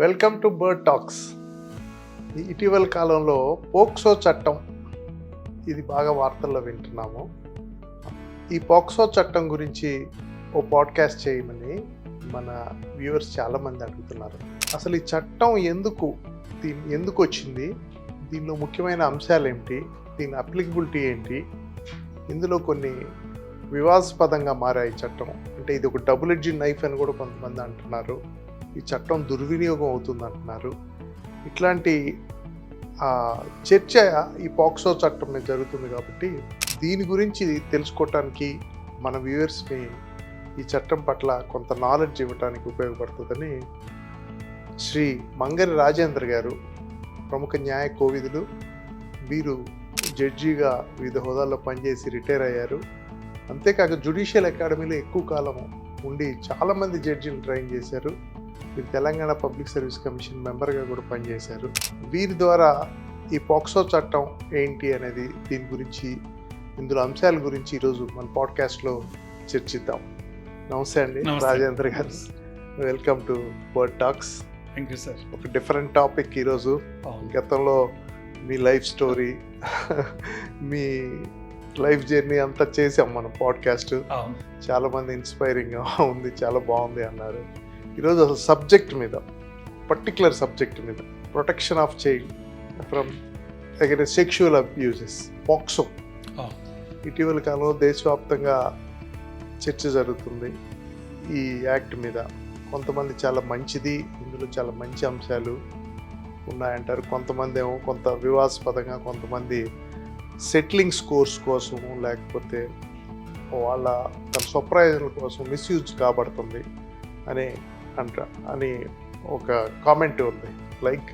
Welcome to bird talks. ఇటీవల కాలంలో POCSO చట్టం ఇది బాగా వార్తల్లో వింటున్నాము. ఈ పోక్సో చట్టం గురించి ఓ పాడ్కాస్ట్ చేయమని మన వ్యూవర్స్ చాలామంది అడుగుతున్నారు. అసలు ఈ చట్టం ఎందుకు వచ్చింది, దీనిలో ముఖ్యమైన అంశాలు ఏమిటి, దీని అప్లికబిలిటీ ఏంటి, ఇందులో కొన్ని వివాదాస్పదంగా మారాయి చట్టం. అంటే ఇది ఒక డబుల్ ఎడ్జ్డ్ నైఫ్ అని కూడా కొంతమంది అంటున్నారు. ఈ చట్టం దుర్వినియోగం అవుతుంది అంటున్నారు. ఇట్లాంటి చర్చ ఈ పోక్సో చట్టం మీద జరుగుతుంది. కాబట్టి దీని గురించి తెలుసుకోవటానికి మన వ్యూవర్స్ని ఈ చట్టం పట్ల కొంత నాలెడ్జ్ ఇవ్వడానికి ఉపయోగపడుతుందని శ్రీ మంగరి రాజేంద్ర గారు, ప్రముఖ న్యాయ కోవిదులు, వీరు జడ్జిగా వివిధ హోదాల్లో పనిచేసి రిటైర్ అయ్యారు. అంతేకాక జ్యుడిషియల్ అకాడమీలో ఎక్కువ కాలం ఉండి చాలామంది జడ్జిలు ట్రైన్ చేశారు. వీరు తెలంగాణ పబ్లిక్ సర్వీస్ కమిషన్ మెంబర్గా కూడా పనిచేశారు. వీరి ద్వారా ఈ పోక్సో చట్టం ఏంటి అనేది, దీని గురించి, ఇందులో అంశాల గురించి ఈరోజు మన పాడ్కాస్ట్లో చర్చిద్దాం. నమస్తే అండి రాజేంద్ర గారు, welcome to bird talks. Thank you sir. ఒక డిఫరెంట్ టాపిక్ ఈరోజు. గతంలో మీ లైఫ్ స్టోరీ, మీ లైఫ్ జర్నీ అంతా చేసాం మనం పాడ్కాస్ట్. చాలామంది ఇన్స్పైరింగ్గా ఉంది, చాలా బాగుంది అన్నారు. ఈరోజు అసలు సబ్జెక్ట్ మీద, పర్టికులర్ సబ్జెక్ట్ మీద, protection of child from against sexual abuses, POCSO. ఇటీవల కాలంలో దేశవ్యాప్తంగా చర్చ జరుగుతుంది ఈ యాక్ట్ మీద. కొంతమంది చాలా మంచిది, ఇందులో చాలా మంచి అంశాలు ఉన్నాయంటారు. కొంతమంది ఏమో కొంత వివాదాస్పదంగా, కొంతమంది సెటిలింగ్ స్కోర్స్ కోసం, లేకపోతే వాళ్ళ తన స్వప్రయోజనాల కోసం మిస్యూజ్ కాబడుతుంది అని ఒక కామెంట్ ఉంది. లైక్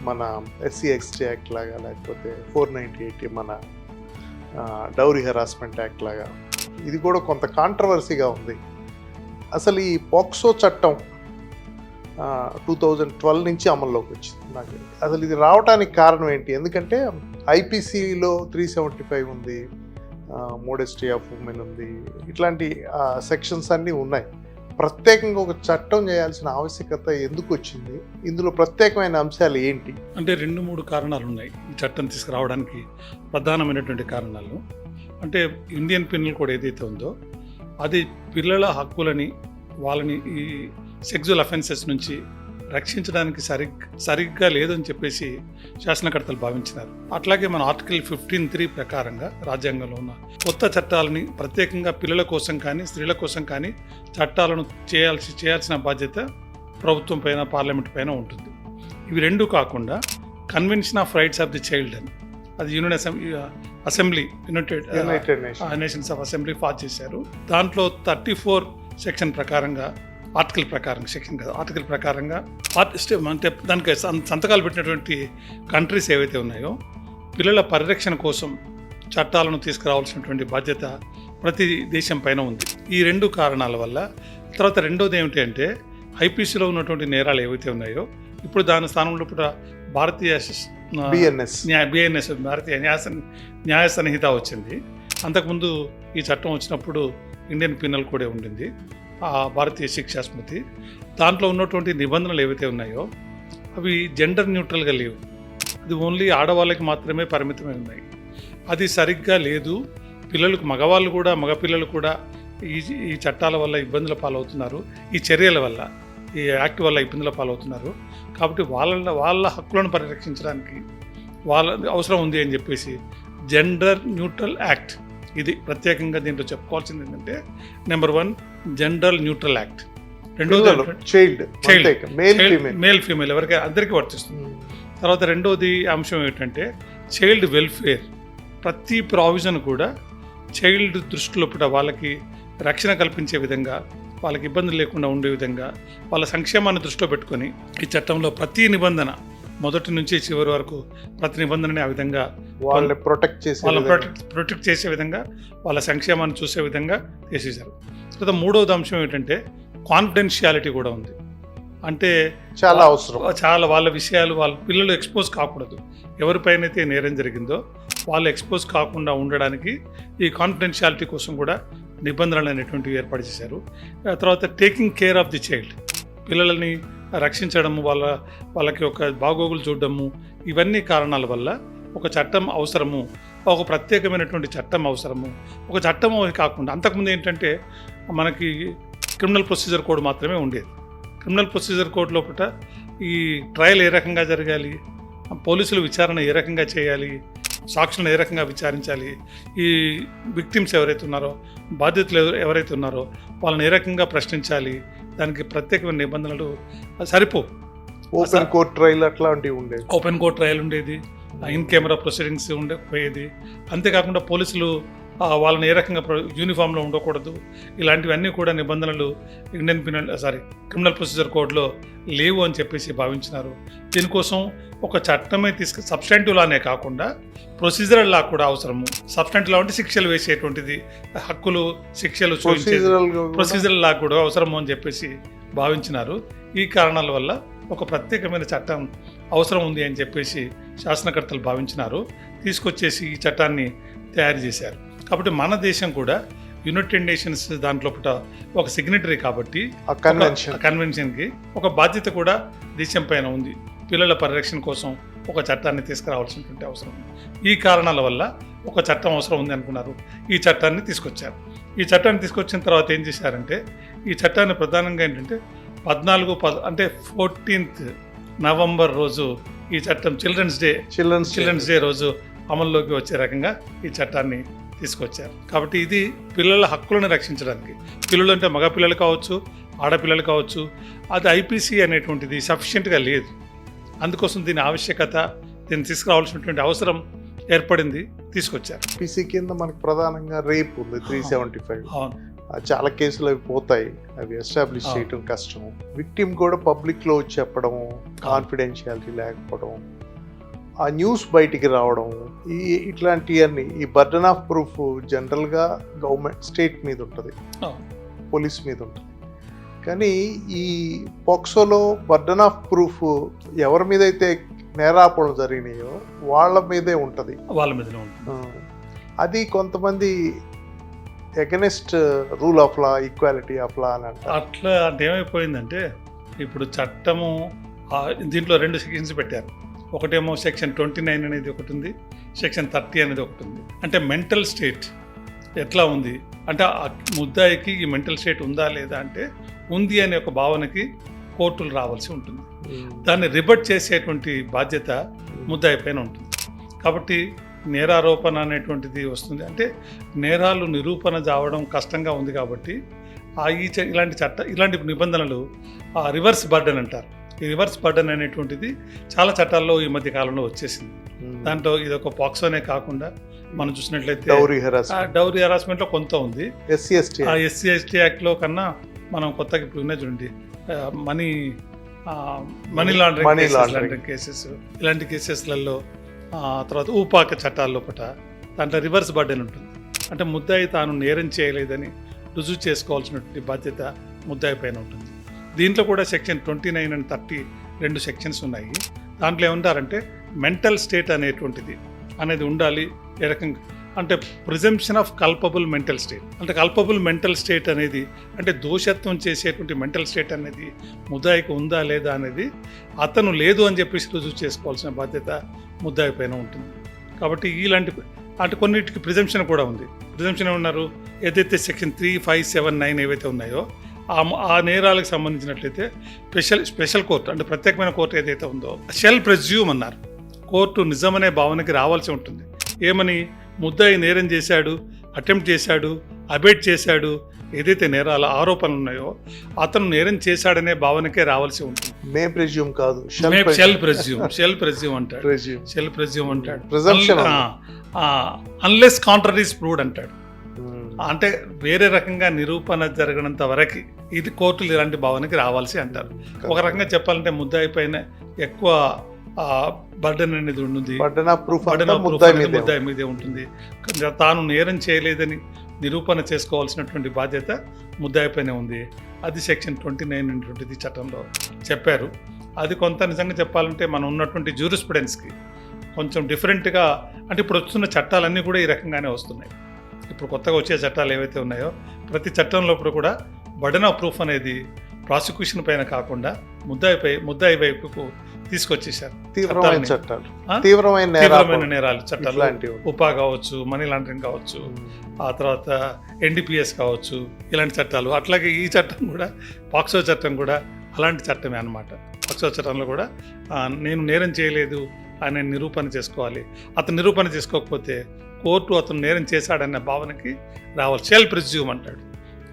మన ఎస్సీ ఎస్టీ యాక్ట్ లాగా, లేకపోతే 498 మన డౌరీ హెరాస్మెంట్ యాక్ట్ లాగా ఇది కూడా కొంత కాంట్రవర్సీగా ఉంది. అసలు ఈ పోక్సో చట్టం 2012 నుంచి అమల్లోకి వచ్చింది. నాకు అసలు ఇది రావడానికి కారణం ఏంటి? ఎందుకంటే ఐపీసీలో 375 ఉంది, మోడెస్టీ ఆఫ్ ఉమెన్ ఉంది, ఇట్లాంటి సెక్షన్స్ అన్నీ ఉన్నాయి. ప్రత్యేకంగా ఒక చట్టం చేయాల్సిన ఆవశ్యకత ఎందుకు వచ్చింది? ఇందులో ప్రత్యేకమైన అంశాలు ఏంటి? అంటే 2-3 కారణాలు ఉన్నాయి ఈ చట్టం తీసుకురావడానికి. ప్రధానమైనటువంటి కారణాలు అంటే ఇండియన్ పీనల్ కోడ్ ఏదైతే ఉందో అది పిల్లల హక్కులని, వాళ్ళని ఈ సెక్సువల్ అఫెన్సెస్ నుంచి రక్షించడానికి సరిగ్గా లేదని చెప్పేసి శాసనకర్తలు భావించినారు. అట్లాగే మన ఆర్టికల్ 15(3) ప్రకారంగా రాజ్యాంగంలో ఉన్న కొత్త చట్టాలని ప్రత్యేకంగా పిల్లల కోసం కానీ స్త్రీల కోసం కానీ చట్టాలను చేయాల్సిన బాధ్యత ప్రభుత్వం పైన, పార్లమెంట్ పైన ఉంటుంది. ఇవి రెండు కాకుండా convention of rights of the child అని, అది assembly United nations of assembly pass చేశారు. దాంట్లో 34 సెక్షన్ ప్రకారంగా, ఆర్టికల్ ప్రకారంగా, సెక్షన్ కాదు, ఆర్టికల్ ప్రకారంగా అంటే దానికి సంతకాలు పెట్టినటువంటి కంట్రీస్ ఏవైతే ఉన్నాయో పిల్లల పరిరక్షణ కోసం చట్టాలను తీసుకురావాల్సినటువంటి బాధ్యత ప్రతి దేశం పైన ఉంది. ఈ 2 కారణాల వల్ల. తర్వాత రెండోది ఏమిటి అంటే ఐపీసీలో ఉన్నటువంటి నేరాలు ఏవైతే ఉన్నాయో ఇప్పుడు దాని స్థానంలో ఇప్పుడు భారతీయ బిఎన్ఎస్ భారతీయ న్యాయ సంహిత వచ్చింది. అంతకుముందు ఈ చట్టం వచ్చినప్పుడు ఇండియన్ పీనల్ కోడే ఉండింది, ఆ భారతీయ శిక్షా స్మృతి. దాంట్లో ఉన్నటువంటి నిబంధనలు ఏవైతే ఉన్నాయో అవి జెండర్ న్యూట్రల్గా లేవు. అది ఓన్లీ ఆడవాళ్ళకి మాత్రమే పరిమితమై ఉన్నాయి. అది సరిగ్గా లేదు. పిల్లలకు, మగపిల్లలు కూడా ఈ చట్టాల వల్ల ఇబ్బందుల పాలవుతున్నారు, ఈ చర్యల వల్ల, ఈ యాక్ట్ వల్ల ఇబ్బందుల పాలవుతున్నారు. కాబట్టి వాళ్ళ హక్కులను పరిరక్షించడానికి వాళ్ళ అవసరం ఉంది అని చెప్పేసి జెండర్ న్యూట్రల్ యాక్ట్, ఇది ప్రత్యేకంగా దీంట్లో చెప్పుకోవాల్సింది ఏంటంటే నెంబర్ 1 జెండర్ న్యూట్రల్ యాక్ట్. రెండోది మేల్ ఫీమేల్ ఎవరికైనా అందరికీ వర్తిస్తుంది. తర్వాత రెండోది అంశం ఏంటంటే చైల్డ్ వెల్ఫేర్. ప్రతి ప్రావిజన్ కూడా చైల్డ్ దృష్టిలో వాళ్ళకి రక్షణ కల్పించే విధంగా, వాళ్ళకి ఇబ్బందులు లేకుండా ఉండే విధంగా, వాళ్ళ సంక్షేమాన్ని దృష్టిలో పెట్టుకొని ఈ చట్టంలో ప్రతి నిబంధన మొదటి నుంచి చివరి వరకు ప్రతి నిబంధనని ఆ విధంగా వాళ్ళని ప్రొటెక్ట్ చేసే విధంగా, వాళ్ళ సంక్షేమాన్ని చూసే విధంగా చేసేసారు. తర్వాత మూడవది అంశం ఏంటంటే కాన్ఫిడెన్షియాలిటీ కూడా ఉంది. అంటే చాలా అవసరం, చాలా వాళ్ళ విషయాలు, వాళ్ళ పిల్లలు ఎక్స్పోజ్ కాకూడదు. ఎవరిపైనైతే నేరం జరిగిందో వాళ్ళు ఎక్స్పోజ్ కాకుండా ఉండడానికి ఈ కాన్ఫిడెన్షియాలిటీ కోసం కూడా నిబంధనలు అనేటువంటివి ఏర్పాటు చేశారు. తర్వాత taking care of the child, పిల్లలని రక్షించడము, వాళ్ళకి ఒక బాగోగులు చూడడము, ఇవన్నీ కారణాల వల్ల ఒక చట్టం అవసరము, ఒక ప్రత్యేకమైనటువంటి చట్టం అవసరము. ఒక చట్టం కాకుండా అంతకుముందు ఏంటంటే మనకి క్రిమినల్ ప్రొసీజర్ కోడ్ మాత్రమే ఉండేది. క్రిమినల్ ప్రొసీజర్ కోడ్ లోపల ఈ ట్రయల్ ఏ రకంగా జరగాలి, పోలీసులు విచారణ ఏ రకంగా చేయాలి, సాక్షులను ఏ రకంగా విచారించాలి, ఈ విక్టిమ్స్ ఎవరైతే ఉన్నారో, బాధితులు ఎవరైతే ఉన్నారో వాళ్ళని ఏ రకంగా ప్రశ్నించాలి, దానికి ప్రత్యేకమైన నిబంధనలు సరిపోవు. ఓపెన్ కోర్ట్ ట్రయల్ అట్లాంటివి ఉండేది. ఓపెన్ కోర్ట్ ట్రయల్ ఉండేది, ఇన్ కెమెరా ప్రొసీడింగ్స్ ఉండకపోయేది. అంతేకాకుండా పోలీసులు వాళ్ళని ఏ రకంగా యూనిఫామ్లో ఉండకూడదు, ఇలాంటివన్నీ కూడా నిబంధనలు క్రిమినల్ ప్రొసీజర్ కోడ్లో లేవు అని చెప్పేసి భావించినారు. దీనికోసం ఒక చట్టమే సబ్స్టాంటివ్ లానే కాకుండా ప్రొసీజరల్ లా కూడా అవసరము. సబ్స్టాంటివ్ లా అంటే శిక్షలు వేసేటువంటిది, హక్కులు శిక్షలు ప్రొసీజరల్ లా కూడా అవసరము అని చెప్పేసి భావించినారు. ఈ కారణాల వల్ల ఒక ప్రత్యేకమైన చట్టం అవసరం ఉంది అని చెప్పేసి శాసనకర్తలు భావించినారు. తీసుకొచ్చేసి ఈ చట్టాన్ని తయారు చేశారు. కాబట్టి మన దేశం కూడా యునైటెడ్ నేషన్స్ దాంట్లో ఒక సిగ్నేటరీ కాబట్టి కన్వెన్షన్కి ఒక బాధ్యత కూడా దేశం పైన ఉంది. పిల్లల పరిరక్షణ కోసం ఒక చట్టాన్ని తీసుకురావాల్సినటువంటి అవసరం ఉంది. ఈ కారణాల వల్ల ఒక చట్టం అవసరం ఉంది అనుకున్నారు. ఈ చట్టాన్ని తీసుకొచ్చారు. ఈ చట్టాన్ని తీసుకొచ్చిన తర్వాత ఏం చేశారంటే ఈ చట్టాన్ని ప్రధానంగా ఏంటంటే 14th నవంబర్ రోజు ఈ చట్టం చిల్డ్రన్స్ డే రోజు అమల్లోకి వచ్చే రకంగా ఈ చట్టాన్ని తీసుకొచ్చారు. కాబట్టి ఇది పిల్లల హక్కులను రక్షించడానికి, పిల్లలు అంటే మగపిల్లలు కావచ్చు, ఆడపిల్లలు కావచ్చు, అది ఐపీసీ అనేటువంటిది సఫిషియెంట్గా లేదు. అందుకోసం దీని ఆవశ్యకత, దీన్ని తీసుకురావాల్సినటువంటి అవసరం ఏర్పడింది, తీసుకొచ్చారు. ఐపీసీ కింద మనకు ప్రధానంగా రేప్ ఉంది 375. అవును, చాలా కేసులు అవి పోతాయి, అవి ఎస్టాబ్లిష్ చేయడం కష్టం. విక్టిమ్ కూడా పబ్లిక్లో వచ్చి చెప్పడం, కాన్ఫిడెన్షియాలిటీ లేకపోవడం, ఆ న్యూస్ బయటికి రావడం, ఇట్లాంటివన్నీ ఈ బర్డన్ ఆఫ్ ప్రూఫ్ జనరల్గా గవర్నమెంట్ స్టేట్ మీద ఉంటుంది, పోలీస్ మీద ఉంటుంది. కానీ ఈ పోక్సోలో బర్డన్ ఆఫ్ ప్రూఫ్ ఎవరి మీద అయితే నేరాపణలు జరిగినాయో వాళ్ళ మీదే ఉంటుంది. అది కొంతమంది against rule of law, equality of law అని అంటారు. అట్లా అంటే ఏమైపోయిందంటే ఇప్పుడు చట్టము దీంట్లో 2 సెక్షన్స్ పెట్టారు. ఒకటేమో సెక్షన్ 29 అనేది ఒకటి ఉంది, సెక్షన్ 30 అనేది ఒకటి ఉంది. అంటే మెంటల్ స్టేట్ ఎట్లా ఉంది అంటే ఆ ముద్దాయికి ఈ మెంటల్ స్టేట్ ఉందా లేదా అంటే ఉంది అనే ఒక భావనకి కోర్టులు రావాల్సి ఉంటుంది. దాన్ని రిబట్ చేసేటువంటి బాధ్యత ముద్దాయి పైన ఉంటుంది. కాబట్టి నేరారోపణ అనేటువంటిది వస్తుంది. అంటే నేరాలు నిరూపణ కావడం కష్టంగా ఉంది కాబట్టి ఇలాంటి నిబంధనలు రివర్స్ బర్డెన్ అంటారు. ఈ రివర్స్ బర్డెన్ అనేటువంటిది చాలా చట్టాల్లో ఈ మధ్య కాలంలో వచ్చేసింది. దాంట్లో ఇది ఒక పాక్సోనే కాకుండా మనం చూసినట్లయితే డౌరీ హెరాస్మెంట్లో కొంత ఉంది. ఎస్సీ ఎస్టీ యాక్ట్లో కన్నా మనం కొత్తగా ఇప్పుడు ఉన్నాయి చూడండి, మనీ లాండరింగ్ కేసెస్, ఇలాంటి కేసెస్లలో తర్వాత ఊపాక చట్టాల్లో దాంట్లో రివర్స్ బర్డెన్ ఉంటుంది. అంటే ముద్దాయి తాను నేరం చేయలేదని రుజువు చేసుకోవాల్సినటువంటి బాధ్యత ముద్దాయి పైన ఉంటుంది. దీంట్లో కూడా సెక్షన్ 29 and 30 2 సెక్షన్స్ ఉన్నాయి. దాంట్లో ఏమంటారంటే మెంటల్ స్టేట్ అనేది ఉండాలి. ఏ రకంగా అంటే presumption of culpable mental state, అంటే కల్పబుల్ మెంటల్ స్టేట్ అనేది అంటే దోషత్వం చేసేటువంటి మెంటల్ స్టేట్ అనేది ముద్దాయికి ఉందా లేదా అనేది అతను లేదు అని చెప్పేసి రుజువు చేసుకోవాల్సిన బాధ్యత ముద్దాయి పైన ఉంటుంది. కాబట్టి ఇలాంటి అంటే కొన్నిటికి ప్రిజంప్షన్ కూడా ఉంది. ప్రిజంప్షన్ ఏమన్నారు, ఏదైతే సెక్షన్ 3, 5, 7, 9 ఏవైతే ఉన్నాయో ఆ నేరాలకు సంబంధించినట్లయితే స్పెషల్ కోర్టు అంటే ప్రత్యేకమైన కోర్టు ఏదైతే ఉందో షెల్ ప్రెజ్యూమ్ అన్నారు. కోర్టు నిజమనే భావనకి రావాల్సి ఉంటుంది. ఏమని, ముద్దాయి నేరం చేశాడు, అటెంప్ట్ చేశాడు, అబేట్ చేశాడు, ఏదైతే నేరాల ఆరోపణలు ఉన్నాయో అతను నేరం చేశాడనే భావనకే రావాల్సి ఉంటుంది. షెల్ ప్రెజ్యూమ్ అంటాడు. అన్లెస్ కాంట్రరీస్ ప్రూవ్డ్ అంటాడు. అంటే వేరే రకంగా నిరూపణ జరగనంత వరకు ఇది కోర్టులు ఇలాంటి భావనకి రావాల్సి అంటారు. ఒక రకంగా చెప్పాలంటే ముద్దాయి పైన ఎక్కువ బర్డెన్ అనేది ఉంటుంది, ముద్దాయి మీదే ఉంటుంది. తాను నేరం చేయలేదని నిరూపణ చేసుకోవాల్సినటువంటి బాధ్యత ముద్దాయి పైనే ఉంది. అది సెక్షన్ 29 అనేటువంటిది చట్టంలో చెప్పారు. అది కొంత నిజంగా చెప్పాలంటే మనం ఉన్నటువంటి జ్యూరిస్ప్రుడెన్స్కి కొంచెం డిఫరెంట్గా, అంటే ఇప్పుడు వస్తున్న చట్టాలన్నీ కూడా ఈ రకంగానే వస్తున్నాయి. ఇప్పుడు కొత్తగా వచ్చే చట్టాలు ఏవైతే ఉన్నాయో ప్రతి చట్టంలో కూడా బర్డెన్ ఆఫ్ ప్రూఫ్ అనేది ప్రాసిక్యూషన్ పైన కాకుండా ముద్దాయి వైపుకు తీసుకొచ్చేసారు. తీవ్రమైన చట్టాలని. చట్టాలు, ఆ? తీవ్రమైన తీవ్రమైన నేరాలు చట్టాలు, ఇట్లాంటివి. ఉపా కావచ్చు, మనీ లాండరింగ్ కావచ్చు, ఆ తర్వాత ఎన్డీపీఎస్ కావచ్చు, ఇలాంటి చట్టాలు. అట్లాగే ఈ చట్టం కూడా, పాక్సో చట్టం కూడా అలాంటి చట్టమే అన్నమాట. పాక్సో చట్టంలో కూడా నేను నేరం చేయలేదు అని నిరూపణ చేసుకోవాలి. అతను నిరూపణ చేసుకోకపోతే కోర్టు అతను నేరం చేశాడన్న భావనకి రావాలి. షెల్ ప్రిజ్యూమ్ అంటాడు,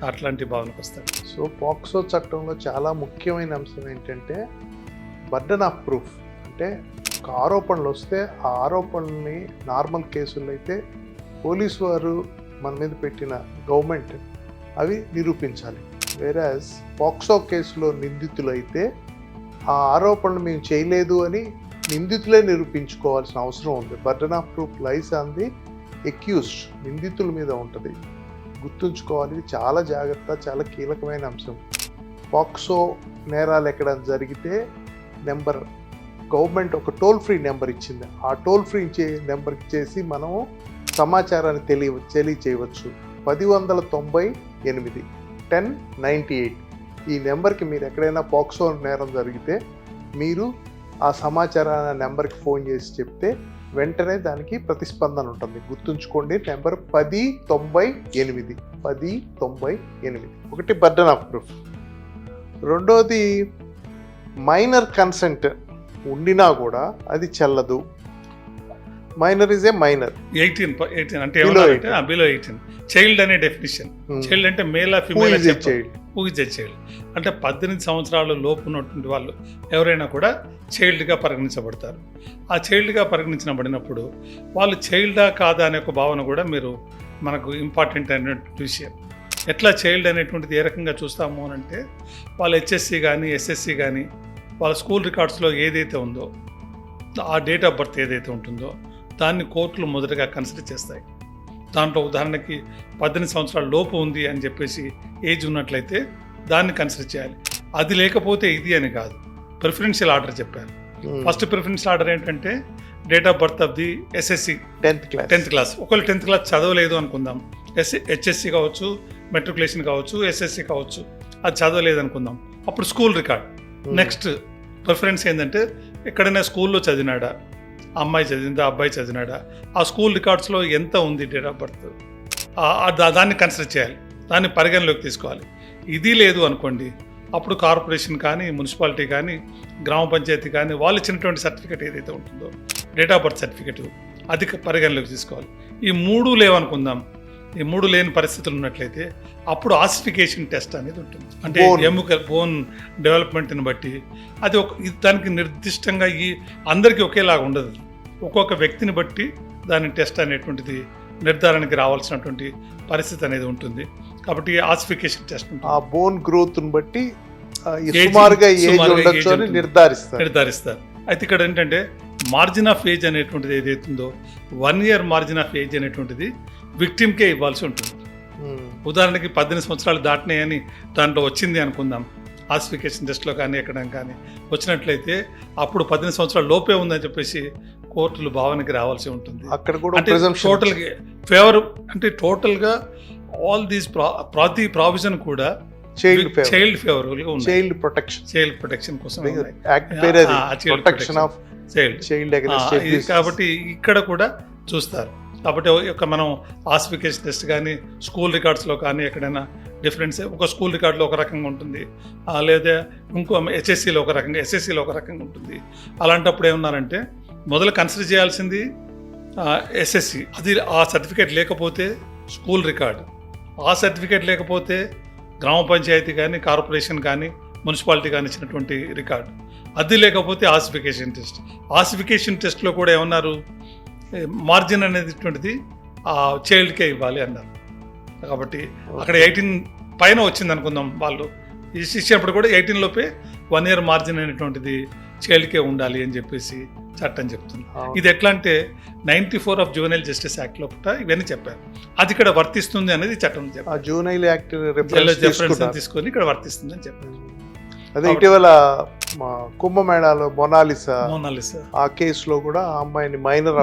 అట్లాంటి భావనకు వస్తాడు. సో పాక్సో చట్టంలో చాలా ముఖ్యమైన అంశం ఏంటంటే బర్డన్ ఆఫ్ ప్రూఫ్. అంటే ఒక ఆరోపణలు వస్తే ఆ ఆరోపణల్ని నార్మల్ కేసుల్లో అయితే పోలీసు వారు మన మీద పెట్టిన గవర్నమెంట్ అవి నిరూపించాలి. వేరాజ్ పాక్సో కేసులో నిందితులైతే ఆ ఆరోపణలు మేము చేయలేదు అని నిందితులే నిరూపించుకోవాల్సిన అవసరం ఉంది. Burden of proof lies on the accused, నిందితుల మీద ఉంటుంది. గుర్తుంచుకోవాలి, ఇది చాలా జాగ్రత్త, చాలా కీలకమైన అంశం. పాక్సో నేరాలు ఎక్కడ జరిగితే గవర్నమెంట్ ఒక టోల్ ఫ్రీ నెంబర్ ఇచ్చింది. ఆ టోల్ ఫ్రీ నెంబర్కి చేసి మనము సమాచారాన్ని తెలియచేయవచ్చు. 1098 1098 ఈ నెంబర్కి మీరు ఎక్కడైనా పాక్సో నేరం జరిగితే మీరు ఆ సమాచారాన్ని నెంబర్కి ఫోన్ చేసి చెప్తే వెంటనే దానికి ప్రతిస్పందన ఉంటుంది. గుర్తుంచుకోండి, నెంబర్ 1098 1098. ఒకటి బర్డన్ ఆఫ్ ప్రూఫ్. రెండోది మైనర్ కన్సెంట్ ఉండినా కూడా అది చెల్లదు. Minor is a minor. 18 అంటే Below బిలో 18. చైల్డ్ అనే డెఫినిషన్. చైల్డ్ అంటే మేలా ఫిమేల్ చైల్డ్ అంటే 18 సంవత్సరాల లోపు ఉన్నటువంటి వాళ్ళు ఎవరైనా కూడా చైల్డ్గా పరిగణించబడతారు. ఆ చైల్డ్గా పరిగణించబడినప్పుడు వాళ్ళు చైల్డా కాదా అనే ఒక భావన కూడా మనకు ఇంపార్టెంట్ అయినటువంటి విషయం. ఎట్లా చైల్డ్ అనేటువంటిది ఏ రకంగా చూస్తాము అని అంటే, వాళ్ళ హెచ్ఎస్సి కానీ ఎస్ఎస్సి కానీ వాళ్ళ స్కూల్ రికార్డ్స్లో ఏదైతే ఉందో, ఆ డేట్ ఆఫ్ బర్త్ ఏదైతే ఉంటుందో దాన్ని కోర్టులు మొదటగా కన్సిడర్ చేస్తాయి. దాంట్లో ఉదాహరణకి 18 సంవత్సరాల లోపు ఉంది అని చెప్పేసి ఏజ్ ఉన్నట్లయితే దాన్ని కన్సిడర్ చేయాలి. అది లేకపోతే ఇది అని కాదు, ప్రిఫరెన్షియల్ ఆర్డర్ చెప్పారు. ఫస్ట్ ప్రిఫరెన్షియల్ ఆర్డర్ ఏంటంటే date of birth of the SSC 10th class. ఒకవేళ 10th క్లాస్ చదవలేదు అనుకుందాం, హెచ్ఎస్సి కావచ్చు, మెట్రికులేషన్ కావచ్చు, ఎస్ఎస్సి కావచ్చు, అది చదవలేదు అనుకుందాం, అప్పుడు స్కూల్ రికార్డ్. నెక్స్ట్ ప్రిఫరెన్స్ ఏంటంటే ఎక్కడైనా స్కూల్లో చదివినాడా, అమ్మాయి చదివిందా, అబ్బాయి చదివినాడా, ఆ స్కూల్ రికార్డ్స్లో ఎంత ఉంది డేట్ ఆఫ్ బర్త్, దాన్ని కన్సిడర్ చేయాలి, దాన్ని పరిగణలోకి తీసుకోవాలి. ఇది లేదు అనుకోండి, అప్పుడు కార్పొరేషన్ కానీ, మున్సిపాలిటీ కానీ, గ్రామ పంచాయతీ కానీ వాళ్ళు ఇచ్చినటువంటి సర్టిఫికేట్ ఏదైతే ఉంటుందో డేట్ ఆఫ్ బర్త్ సర్టిఫికేట్, అది పరిగణలోకి తీసుకోవాలి. ఈ 3 లేవనుకుందాం. ఈ 3 లేని పరిస్థితులు ఉన్నట్లయితే అప్పుడు ఆసిఫికేషన్ టెస్ట్ అనేది ఉంటుంది. అంటే ఎముకల్ బోన్ డెవలప్మెంట్ని బట్టి అది దానికి నిర్దిష్టంగా అందరికీ ఒకేలాగా ఉండదు. ఒక్కొక్క వ్యక్తిని బట్టి దాని టెస్ట్ అనేటువంటిది నిర్ధారణకి రావాల్సినటువంటి పరిస్థితి అనేది ఉంటుంది. కాబట్టి ఆసిఫికేషన్ టెస్ట్ ఉంటుంది. ఆ బోన్ గ్రోత్ని బట్టి సుమారుగా ఏజ్ ఉండొచ్చు అని నిర్ధారిస్తారు. అయితే ఇక్కడ ఏంటంటే మార్జిన్ ఆఫ్ ఏజ్ అనేటువంటిది ఏదైతుందో 1 year మార్జిన్ ఆఫ్ ఏజ్ అనేటువంటిది విక్టిమ్కే ఇవ్వాల్సి ఉంటుంది. ఉదాహరణకి 18 సంవత్సరాలు దాటినాయని దాంట్లో వచ్చింది అనుకుందాం, ఆసిఫికేషన్ టెస్ట్లో కానీ ఎక్కడ కానీ వచ్చినట్లయితే అప్పుడు 18 సంవత్సరాల లోపే ఉందని చెప్పేసి కోర్టులు భావనకి రావాల్సి ఉంటుంది. అక్కడ కూడా అంటే టోటల్గా ఫేవర్, అంటే టోటల్గా ఆల్ దీస్ ప్రతి ప్రావిజన్ కూడా చైల్డ్ ఫేవరబుల్గా ఉంది. చైల్డ్ ప్రొటెక్షన్ కోసం కాబట్టి ఇక్కడ కూడా చూస్తారు. కాబట్టి మనం ఆసిఫికేషన్ టెస్ట్ కానీ స్కూల్ రికార్డ్స్లో కానీ ఎక్కడైనా డిఫరెన్స్, ఒక స్కూల్ రికార్డులో ఒక రకంగా ఉంటుంది, లేదా ఇంకో హెచ్ఎస్సిలో ఒక రకంగా, ఎస్ఎస్సిలో ఒక రకంగా ఉంటుంది. అలాంటప్పుడు ఏమన్నారంటే మొదలు కన్సిడర్ చేయాల్సింది ఎస్ఎస్సి, అది ఆ సర్టిఫికేట్ లేకపోతే స్కూల్ రికార్డు, ఆ సర్టిఫికేట్ లేకపోతే గ్రామ పంచాయతీ కానీ, కార్పొరేషన్ కానీ, మున్సిపాలిటీ కానీ ఇచ్చినటువంటి రికార్డు, అది లేకపోతే ఆసిఫికేషన్ టెస్ట్లో కూడా ఏమన్నారు, మార్జిన్ అనేటువంటిది ఆ చైల్డ్కే ఇవ్వాలి అన్నారు. కాబట్టి అక్కడ 18 పైన వచ్చింది అనుకుందాం, వాళ్ళు ఇచ్చినప్పుడు కూడా 18 లోపే 1 year మార్జిన్ అనేటువంటిది చైల్డ్కే ఉండాలి అని చెప్పేసి చట్టం చెప్తుంది. ఇది ఎట్లా అంటే 94 ఆఫ్ జువెనైల్ జస్టిస్ యాక్ట్ లోపల ఇవన్నీ చెప్పారు. అది ఇక్కడ వర్తిస్తుంది అనేది చట్టం చెప్పారు. జువెనైల్ యాక్ట్ రెఫరెన్స్ తీసుకొని ఇక్కడ వర్తిస్తుంది అని చెప్పారు. అదే ఇటీవల కుంభమేళాలో మొనాలిసా ఆ కేసులో కూడా ఆ అమ్మాయిని మైనర్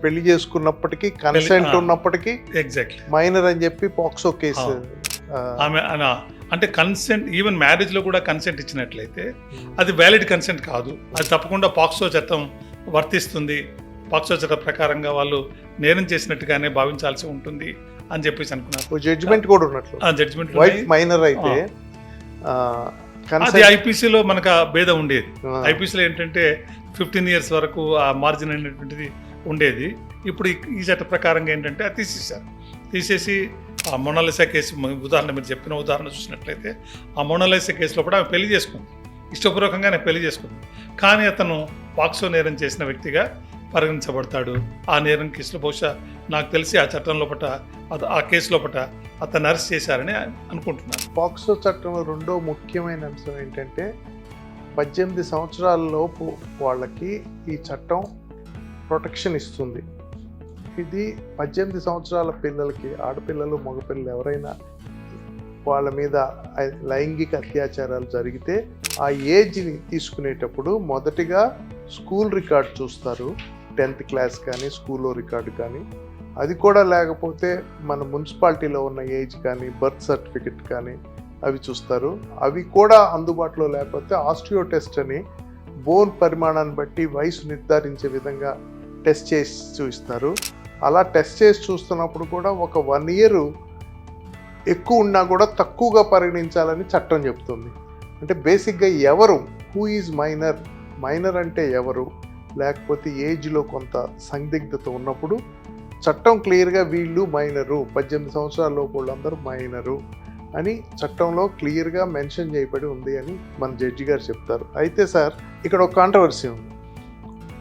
పెళ్లి చేసుకున్నప్పటికీ, కన్సెంట్ ఉన్నప్పటికీ ఎగ్జాక్ట్లీ మైనర్ అని చెప్పి పాక్సో కేసు అంటే కన్సెంట్ ఈవెన్ మ్యారేజ్లో కూడా కన్సెంట్ ఇచ్చినట్లయితే అది వ్యాలిడ్ కన్సెంట్ కాదు. అది తప్పకుండా పాక్సో చట్టం వర్తిస్తుంది. పాక్సో చట్టం ప్రకారంగా వాళ్ళు నేరం చేసినట్టుగానే భావించాల్సి ఉంటుంది అని చెప్పేసి అనుకున్నారు. జడ్జిమెంట్ కూడా ఉన్నట్లు జడ్జిమెంట్ వైఫ్ మైనర్ అయితే అది ఐపీసీలో మనకు ఆ భేదం ఉండేది. ఐపీసీలో ఏంటంటే 15 years వరకు ఆ మార్జిన్ అనేటువంటిది ఉండేది. ఇప్పుడు ఈ చట్ట ప్రకారంగా ఏంటంటే అది తీసేశారు. తీసేసి ఆ మొనాలిసా కేసు ఉదాహరణ, మీరు చెప్పిన ఉదాహరణ చూసినట్లయితే ఆ మొనాలిసా కేసులో కూడా ఆమె పెళ్లి చేసుకుంది, ఇష్టపూర్వకంగానే పెళ్లి చేసుకుంది. కానీ అతను పాక్సో నేరం చేసిన వ్యక్తిగా పరిగణించబడతాడు. ఆ నేరం కేసులో బహుశా నాకు తెలిసి ఆ చట్టం లోపల ఆ కేసు లోపల అతను అరెస్ట్ చేశారని అనుకుంటున్నాను. పాక్సో చట్టంలో రెండో ముఖ్యమైన అంశం ఏంటంటే 18 సంవత్సరాల లోపు వాళ్ళకి ఈ చట్టం ప్రొటెక్షన్ ఇస్తుంది. ఇది 18 సంవత్సరాల పిల్లలకి, ఆడపిల్లలు మగపిల్లలు ఎవరైనా వాళ్ళ మీద లైంగిక అత్యాచారాలు జరిగితే ఆ ఏజ్ని తీసుకునేటప్పుడు మొదటిగా స్కూల్ రికార్డ్ చూస్తారు. 10th క్లాస్ కానీ స్కూల్లో రికార్డు కానీ, అది కూడా లేకపోతే మన మున్సిపాలిటీలో ఉన్న ఏజ్ కానీ బర్త్ సర్టిఫికెట్ కానీ అవి చూస్తారు. అవి కూడా అందుబాటులో లేకపోతే ఆస్టియో టెస్ట్ అని బోన్ పరిమాణాన్ని బట్టి వయసు నిర్ధారించే విధంగా టెస్ట్ చేసి చూపిస్తారు. అలా టెస్ట్ చేసి చూస్తున్నప్పుడు కూడా ఒక 1 year ఎక్కువ ఉన్నా కూడా తక్కువగా పరిగణించాలని చట్టం చెప్తుంది. అంటే బేసిక్గా ఎవరు, హూ ఈజ్ మైనర్, మైనర్ అంటే ఎవరు, లేకపోతే ఏజ్లో కొంత సందిగ్ధత ఉన్నప్పుడు చట్టం క్లియర్గా వీళ్ళు మైనరు, 18 సంవత్సరాల లోపు వాళ్ళందరూ మైనరు అని చట్టంలో క్లియర్గా మెన్షన్ చేయబడి ఉంది అని మన జడ్జి గారు చెప్తారు. అయితే సార్ ఇక్కడ ఒక కాంట్రవర్సీ ఉంది.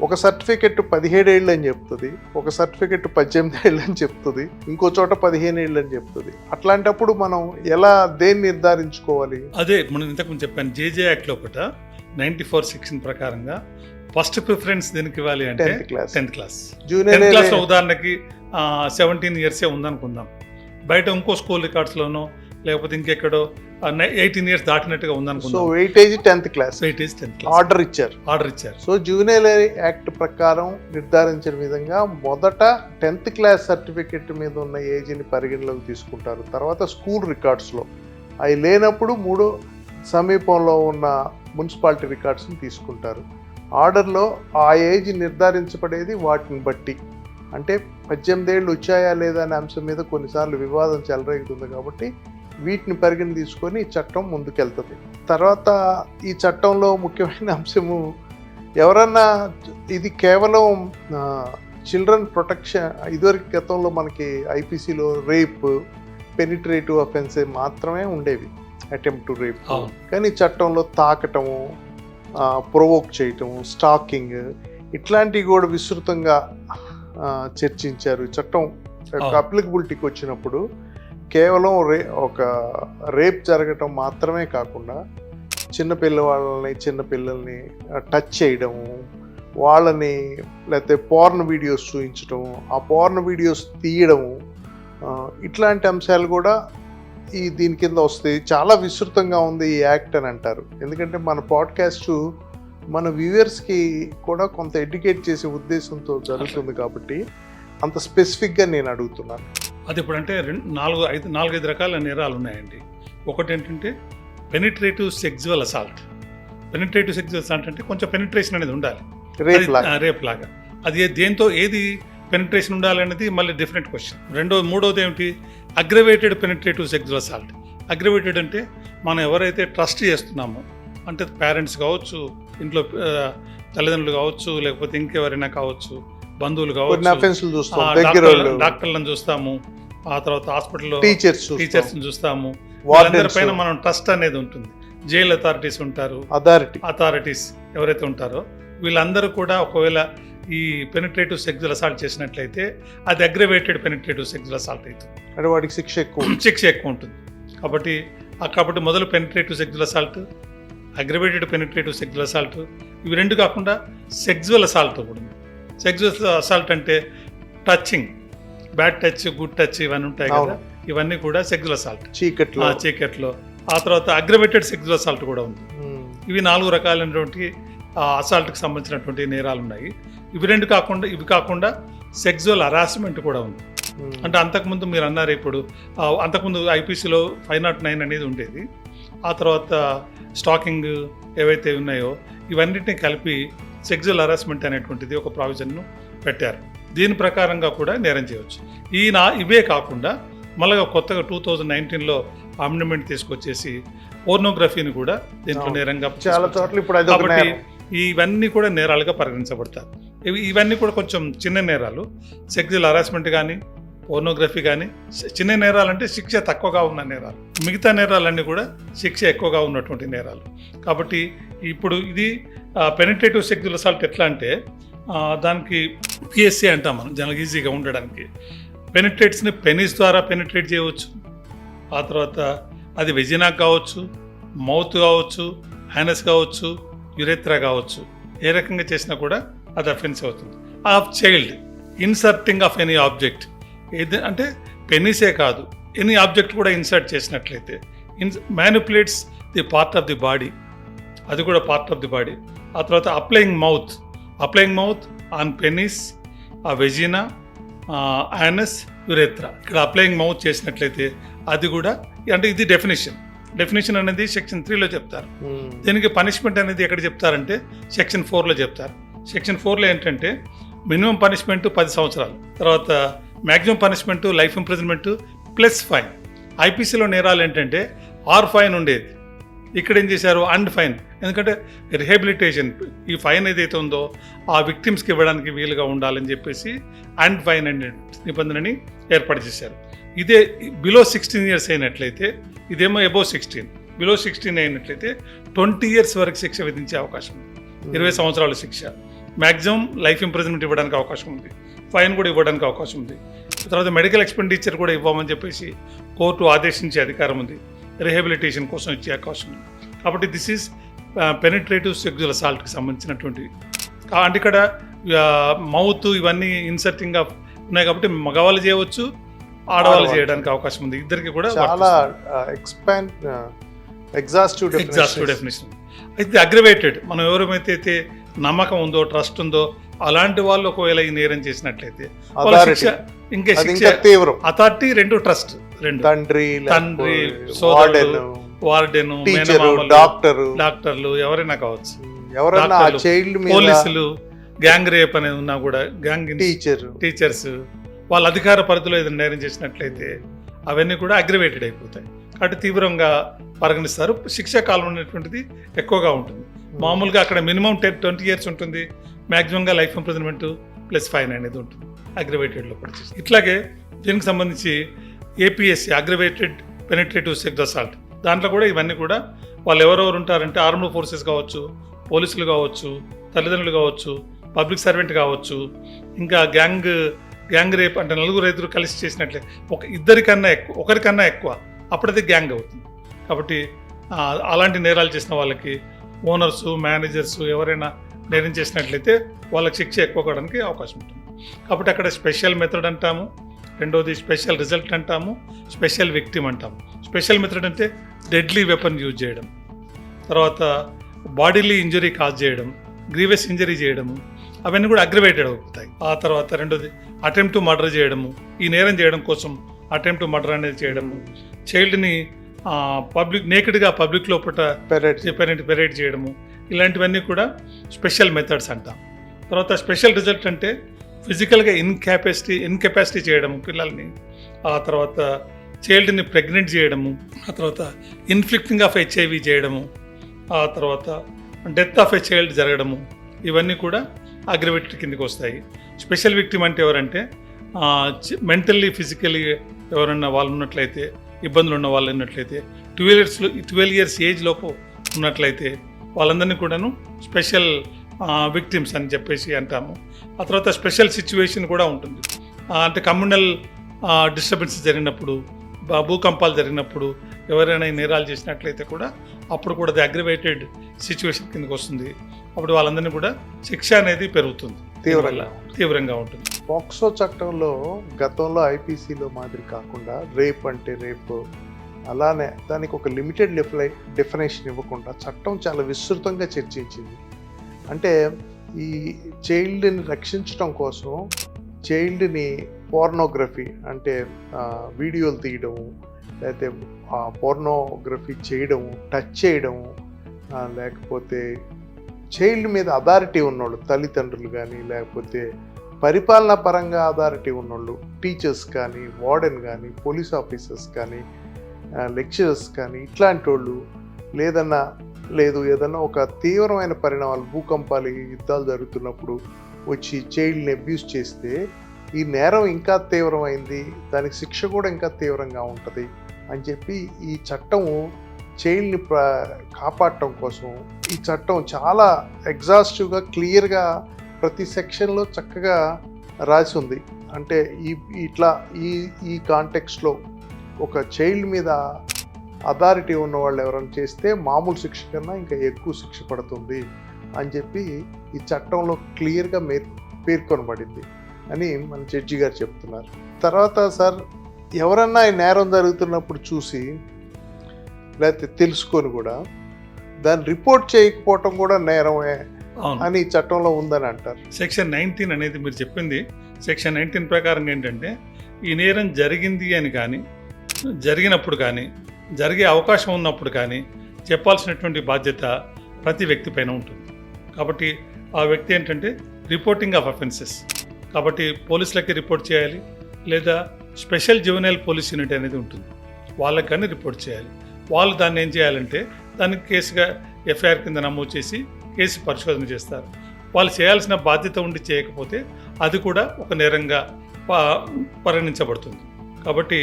ఒక సర్టిఫికెట్ 17 ఏళ్ళు అని చెప్తుంది, ఒక సర్టిఫికెట్ 18 ఏళ్ళు అని చెప్తుంది, ఇంకో చోట 15 ఏళ్ళు అని చెప్తుంది. అట్లాంటప్పుడు మనం ఎలా దేన్ని నిర్ధారించుకోవాలి? అదే మనం ఇంతకుముందు చెప్పాను, జేజే యాక్ట్ లోపల 94 సెక్షన్ ప్రకారంగా ఫస్ట్ ప్రిఫరెన్స్ దేనికి ఇవ్వాలి అంటే 10th క్లాస్. జూనియర్ 10th క్లాస్లో ఉదాహరణకి 17 years ఉందనుకుందాం. బయట ఇంకో స్కూల్ రికార్డ్స్లోనో లేకపోతే ఇంకెక్కడో 18 years దాటినట్టుగా ఉందనుకుందాం. So weightage 10th class order ఇచ్చారు. సో జూనియర్ యాక్ట్ ప్రకారం నిర్ధారించిన విధంగా మొదట 10th క్లాస్ సర్టిఫికెట్ మీద ఉన్న ఏజ్ని పరిగణలోకి తీసుకుంటారు. తర్వాత స్కూల్ రికార్డ్స్లో అవి లేనప్పుడు మూడో సమీపంలో ఉన్న మున్సిపాలిటీ రికార్డ్స్ని తీసుకుంటారు. ఆర్డర్లో ఆ ఏజ్ నిర్ధారించబడేది వాటిని బట్టి. అంటే 18 ఏళ్ళు వచ్చాయా లేదా అనే అంశం మీద కొన్నిసార్లు వివాదం చెలరేగుతుంది కాబట్టి వీటిని పరిగణ తీసుకొని ఈ చట్టం ముందుకెళ్తుంది. తర్వాత ఈ చట్టంలో ముఖ్యమైన అంశము, ఎవరన్నా ఇది కేవలం చిల్డ్రన్ ప్రొటెక్షన్, ఇదివరకు గతంలో మనకి ఐపీసీలో రేప్, పెనిట్రేటివ్ అఫెన్స్ మాత్రమే ఉండేవి, అటెంప్ట్ టు రేప్. కానీ చట్టంలో తాకటము, ప్రొవోక్ చేయటము, స్టాకింగ్, ఇట్లాంటివి కూడా విస్తృతంగా చర్చించారు. చట్టం అప్లికబిలిటీకి వచ్చినప్పుడు కేవలం ఒక రేప్ జరగటం మాత్రమే కాకుండా చిన్నపిల్లల్ని టచ్ చేయడము, వాళ్ళని లేకపోతే పోర్న్ వీడియోస్ చూపించడము, ఆ పోర్న్ వీడియోస్ తీయడము, ఇట్లాంటి అంశాలు కూడా దీని కింద వస్తాయి. చాలా విస్తృతంగా ఉంది ఈ యాక్ట్ అని అంటారు. ఎందుకంటే మన పాడ్కాస్ట్ మన వ్యూవర్స్కి కూడా కొంత ఎడ్యుకేట్ చేసే ఉద్దేశంతో జరుగుతుంది కాబట్టి అంత స్పెసిఫిక్గా నేను అడుగుతున్నాను. అది ఇప్పుడు అంటే 4-5 రకాల నేరాలు ఉన్నాయండి. ఒకటి ఏంటంటే penetrative sexual assault. Penetrative sexual assault అంటే కొంచెం పెనిట్రేషన్ అనేది ఉండాలి, రేప్ లాగా. అది దేంతో ఏది పెనిట్రేషన్ ఉండాలనేది మళ్ళీ డిఫరెంట్ క్వశ్చన్. మూడోది ఏమిటి, aggravated penetrative sexual assault. Aggravated అంటే మనం ఎవరైతే ట్రస్ట్ చేస్తున్నామో, అంటే పేరెంట్స్ కావచ్చు, ఇంట్లో తల్లిదండ్రులు కావచ్చు, లేకపోతే ఇంకెవరైనా కావచ్చు, బంధువులు కావచ్చు, డాక్టర్లను చూస్తాము, ఆ తర్వాత హాస్పిటల్లో టీచర్స్ని చూస్తాము, వాళ్ళందరిపైన మనం ట్రస్ట్ అనేది ఉంటుంది. జైల్ అథారిటీస్ ఉంటారు, అథారిటీస్ ఎవరైతే ఉంటారో వీళ్ళందరూ కూడా ఒకవేళ ఈ పెనిట్రేటివ్ సెక్సువల్ అసాల్ట్ చేసినట్లయితే అది అగ్రవేటెడ్ పెనిట్రేటివ్ సెక్సువల్ అసాల్ట్ అవుతుంది. అంటే వాడికి శిక్ష ఎక్కువ ఉంటుంది. కాబట్టి మొదలు penetrative sexual assault, aggravated penetrative sexual assault, ఇవి రెండు కాకుండా సెక్సువల్ అసాల్ట్ కూడా ఉంది. సెక్సువల్ అసాల్ట్ అంటే touching, bad touch, good touch ఇవన్నీ ఉంటాయి కదా, ఇవన్నీ కూడా సెక్సువల్ అసాల్ట్ చీకట్లో. ఆ తర్వాత అగ్రవేటెడ్ సెక్సువల్ అసాల్ట్ కూడా ఉంది. ఇవి 4 రకాలైనటువంటి అసాల్ట్కి సంబంధించినటువంటి నేరాలు ఉన్నాయి. ఇవి కాకుండా సెక్సువల్ హరాస్మెంట్ కూడా ఉంది. అంటే అంతకుముందు మీరు అన్నారు ఇప్పుడు అంతకుముందు ఐపీసీలో 509 అనేది ఉండేది. ఆ తర్వాత స్టాకింగ్ ఏవైతే ఉన్నాయో ఇవన్నిటిని కలిపి సెక్సువల్ హరాస్మెంట్ అనేటువంటిది ఒక ప్రావిజన్ను పెట్టారు. దీని ప్రకారంగా కూడా నేరం చేయవచ్చు. ఇవే కాకుండా మళ్ళీ కొత్తగా 2019లో అమెండ్మెంట్ తీసుకొచ్చేసి పోర్నోగ్రఫీని కూడా దీంట్లో నేరంగా చాలా చోట్ల ఇప్పుడు కాబట్టి ఇవన్నీ కూడా నేరాలుగా పరిగణించబడతారు. ఇవన్నీ కూడా కొంచెం చిన్న నేరాలు. సెక్సువల్ హరాస్మెంట్ కానీ పోర్నోగ్రఫీ కానీ చిన్న నేరాలంటే శిక్ష తక్కువగా ఉన్న నేరాలు. మిగతా నేరాలన్నీ కూడా శిక్ష ఎక్కువగా ఉన్నటువంటి నేరాలు. కాబట్టి ఇప్పుడు ఇది పెనిట్రేటివ్ సెక్సువల్ అసాల్ట్ ఎట్లా అంటే దానికి పిఎస్సి అంటాం మనం జనరల్ ఈజీగా ఉండడానికి. పెనిట్రేట్స్ని పెనిస్ ద్వారా పెనిట్రేట్ చేయవచ్చు. ఆ తర్వాత అది వెజినా కావచ్చు, మౌత్ కావచ్చు, హ్యానస్ కావచ్చు, యురెత్రా కావచ్చు. ఏ రకంగా చేసినా కూడా అది అఫెన్స్ అవుతుంది. Of child inserting of any object, ఏది అంటే పెనిసే కాదు ఎనీ ఆబ్జెక్ట్ కూడా ఇన్సర్ట్ చేసినట్లయితే manipulates the part of the body, అది కూడా పార్ట్ ఆఫ్ ది బాడీ. ఆ తర్వాత applying mouth on penis, vagina, anus, urethra. ఇక్కడ అప్లయింగ్ మౌత్ చేసినట్లయితే అది కూడా అంటే ఇది డెఫినేషన్ అనేది సెక్షన్ 3లో చెప్తారు. దీనికి పనిష్మెంట్ అనేది ఎక్కడ చెప్తారంటే సెక్షన్ 4లో చెప్తారు. సెక్షన్ 4లో ఏంటంటే మినిమం పనిష్మెంట్ 10 సంవత్సరాలు, తర్వాత maximum punishment life imprisonment plus fine. ఐపీసీలో నేరాలు ఏంటంటే ఆర్ ఫైన్ ఉండేది, ఇక్కడ ఏం చేశారు అండ్ ఫైన్. ఎందుకంటే రిహాబిలిటేషన్ ఈ ఫైన్ ఏదైతే ఉందో ఆ విక్టిమ్స్కి ఇవ్వడానికి వీలుగా ఉండాలని చెప్పేసి అండ్ ఫైన్ అనే నిబంధనని ఏర్పాటు చేశారు. ఇదే బిలో 16 ఇయర్స్ అయినట్లయితే, ఇదేమో అబోవ్ 16, బిలో 16 అయినట్లయితే 20 ఇయర్స్ వరకు శిక్ష విధించే అవకాశం ఉంది. 20 సంవత్సరాల శిక్ష, మ్యాక్సిమం లైఫ్ ఇంప్రిజన్మెంట్ ఇవ్వడానికి అవకాశం ఉంది, ఫైన్ కూడా ఇవ్వడానికి అవకాశం ఉంది. తర్వాత మెడికల్ ఎక్స్పెండిచర్ కూడా ఇవ్వమని చెప్పేసి కోర్టు ఆదేశించే అధికారం ఉంది, రిహాబిలిటేషన్ కోసం ఇచ్చే అవకాశం ఉంది. కాబట్టి దిస్ ఈజ్ పెనిట్రేటివ్ సెక్సువల్ అసాల్ట్కి సంబంధించినటువంటివి. అంటే ఇక్కడ మౌత్ ఇవన్నీ ఇన్సర్టింగ్గా ఉన్నాయి కాబట్టి మగవాళ్ళు చేయవచ్చు, ఆడవాళ్ళు చేయడానికి అవకాశం ఉంది. ఇద్దరికి కూడా చాలా ఎగ్జాస్టివ్ డెఫినేషన్. అయితే అగ్రవేటెడ్, మనం ఎవరైతే నమ్మకం ఉందో, ట్రస్ట్ ఉందో అలాంటి వాళ్ళు ఒకవేళ ఈ నేరం చేసినట్లయితే ఇంకా శిక్ష తీవ్రం. అథారిటీ, రెండు ట్రస్ట్, రెండు తండ్రి, సోదరుడు, వార్డెను, డాక్టర్లు ఎవరైనా కావచ్చు, పోలీసులు, గ్యాంగ్ రేప్ అనేది ఉన్నా కూడా గ్యాంగ్ టీచర్స్ వాళ్ళ అధికార పరిధిలో ఏదైనా నేరం చేసినట్లయితే అవన్నీ కూడా అగ్రివేటెడ్ అయిపోతాయి. కాబట్టి తీవ్రంగా పరిగణిస్తారు. శిక్షా కాలం అనేటువంటిది ఎక్కువగా ఉంటుంది. మామూలుగా అక్కడ మినిమం 20 ఇయర్స్ ఉంటుంది, మ్యాక్సిమంగా లైఫ్ ఇంప్రిజన్మెంట్ ప్లస్ ఫైన్ అనేది ఉంటుంది అగ్రివేటెడ్లో కూడా. ఇట్లాగే దీనికి సంబంధించి APSC aggravated penetrative sexual assault, దాంట్లో కూడా ఇవన్నీ కూడా వాళ్ళు ఎవరెవరు ఉంటారంటే ఆర్మ్డ్ ఫోర్సెస్ కావచ్చు, పోలీసులు కావచ్చు, తల్లిదండ్రులు కావచ్చు, పబ్లిక్ సర్వెంట్ కావచ్చు, ఇంకా గ్యాంగ్ రేప్ అంటే 4 కలిసి చేసినట్లే ఒకరికన్నా ఎక్కువ అప్పుడైతే గ్యాంగ్ అవుతుంది. కాబట్టి అలాంటి నేరాలు చేసిన వాళ్ళకి ఓనర్సు, మేనేజర్సు ఎవరైనా నేరం చేసినట్లయితే వాళ్ళకి శిక్ష ఎక్కువ కావడానికి అవకాశం ఉంటుంది. కాబట్టి అక్కడ స్పెషల్ మెథడ్ అంటాము, రెండోది స్పెషల్ రిజల్ట్ అంటాము, స్పెషల్ విక్టిమ్ అంటాము. స్పెషల్ మెథడ్ అంటే డెడ్లీ వెపన్ యూజ్ చేయడం, తర్వాత బాడీలీ ఇంజరీ కాజ్ చేయడం, గ్రీవియస్ ఇంజరీ చేయడము, అవన్నీ కూడా అగ్రివేటెడ్ అవుతాయి. ఆ తర్వాత రెండోది అటెంప్ట్ టు మర్డర్ చేయడము, ఈ నేరం చేయడం కోసం అటెంప్ట్ టు మర్డర్ అనేది చేయడము, చైల్డ్ని నేకెడ్గా పబ్లిక్ లోపల పెరేడ్ చేయడము, ఇలాంటివన్నీ కూడా స్పెషల్ మెథడ్స్ అంటాం. తర్వాత స్పెషల్ రిజల్ట్ అంటే ఫిజికల్గా ఇన్కెపాసిటీ చేయడము పిల్లల్ని, ఆ తర్వాత చైల్డ్ని ప్రెగ్నెంట్ చేయడము, ఆ తర్వాత ఇన్ఫ్లిక్టింగ్ ఆఫ్ HIV చేయడము, ఆ తర్వాత డెత్ ఆఫ్ ఎ చైల్డ్ జరగడము, ఇవన్నీ కూడా అగ్రివేటెడ్ కిందకి వస్తాయి. స్పెషల్ విక్టిమ్ అంటే ఎవరంటే మెంటల్లీ ఫిజికల్లీ ఎవరన్నా వాళ్ళు ఉన్నట్లయితే, ఇబ్బందులు ఉన్న వాళ్ళు ఉన్నట్లయితే, 12 ఇయర్స్ ఏజ్ లోపు ఉన్నట్లయితే వాళ్ళందరినీ కూడాను స్పెషల్ విక్టిమ్స్ అని చెప్పేసి అంటాము. ఆ తర్వాత స్పెషల్ సిచ్యువేషన్ కూడా ఉంటుంది. అంటే కమ్యూనల్ డిస్టర్బెన్సెస్ జరిగినప్పుడు, భూకంపాలు జరిగినప్పుడు ఎవరైనా నేరాలు చేసినట్లయితే కూడా అప్పుడు కూడా అది అగ్రివేటెడ్ సిచ్యువేషన్ కిందకి వస్తుంది. అప్పుడు వాళ్ళందరినీ కూడా శిక్ష అనేది పెరుగుతుంది, తీవ్రంగా ఉంటుంది. పోక్సో చట్టంలో గతంలో ఐపీసీలో మాదిరి కాకుండా రేప్ అంటే రేపు అలానే దానికి ఒక లిమిటెడ్ డెఫినేషన్ ఇవ్వకుండా చట్టం చాలా విస్తృతంగా చర్చించింది. అంటే ఈ చైల్డ్ని రక్షించడం కోసం చైల్డ్ని పోర్నోగ్రఫీ అంటే వీడియోలు తీయడము, లేకపోతే పోర్నోగ్రఫీ చేయడము, టచ్ చేయడము, లేకపోతే చైల్డ్ మీద అథారిటీ ఉన్నోళ్ళు తల్లిదండ్రులు కానీ, లేకపోతే పరిపాలనా పరంగా అథారిటీ ఉన్నోళ్ళు టీచర్స్ కానీ, వార్డెన్ కానీ, పోలీస్ ఆఫీసర్స్ కానీ, లెక్చరర్స్ కానీ, ఇట్లాంటి వాళ్ళు ఏదన్నా ఒక తీవ్రమైన పరిణామాలు, భూకంపాలు, యుద్ధాలు జరుగుతున్నప్పుడు వచ్చి చైల్డ్ని అబ్యూస్ చేస్తే ఈ నేరం ఇంకా తీవ్రమైంది, దానికి శిక్ష కూడా ఇంకా తీవ్రంగా ఉంటుంది అని చెప్పి ఈ చట్టము చైల్డ్ని కాపాడటం కోసం ఈ చట్టం చాలా ఎగ్జాస్టివ్గా క్లియర్గా ప్రతి సెక్షన్లో చక్కగా రాసి ఉంది. అంటే ఈ కాంటెక్స్ట్లో ఒక చైల్డ్ మీద అథారిటీ ఉన్న వాళ్ళు ఎవరైనా చేస్తే మామూలు శిక్ష కన్నా ఇంకా ఎక్కువ శిక్ష పడుతుంది అని చెప్పి ఈ చట్టంలో క్లియర్గా పేర్కొనబడింది అని మన జడ్జి గారు చెప్తున్నారు. తర్వాత సార్, ఎవరన్నా ఈ నేరం జరుగుతున్నప్పుడు చూసి లేకపోతే తెలుసుకొని కూడా దాన్ని రిపోర్ట్ చేయకపోవటం కూడా నేరమే అని చట్టంలో ఉందని అంటారు. సెక్షన్ 19 అనేది మీరు చెప్పింది. సెక్షన్ 19 ప్రకారం ఏంటంటే ఈ నేరం జరిగింది అని కానీ, జరిగినప్పుడు కానీ, జరిగే అవకాశం ఉన్నప్పుడు కానీ చెప్పాల్సినటువంటి బాధ్యత ప్రతి వ్యక్తి పైన ఉంటుంది. కాబట్టి ఆ వ్యక్తి ఏంటంటే రిపోర్టింగ్ ఆఫ్ అఫెన్సెస్. కాబట్టి పోలీసులకి రిపోర్ట్ చేయాలి, లేదా స్పెషల్ జువెనైల్ పోలీస్ యూనిట్ అనేది ఉంటుంది, వాళ్ళకి కానీ రిపోర్ట్ చేయాలి. వాళ్ళు దాన్ని ఏం చేయాలంటే దానికి కేసుగా ఎఫ్ఐఆర్ కింద నమోదు చేసి కేసు పరిశోధన చేస్తారు. వాళ్ళు చేయాల్సిన బాధ్యత ఉండి చేయకపోతే అది కూడా ఒక నేరంగా పరిగణించబడుతుంది. కాబట్టి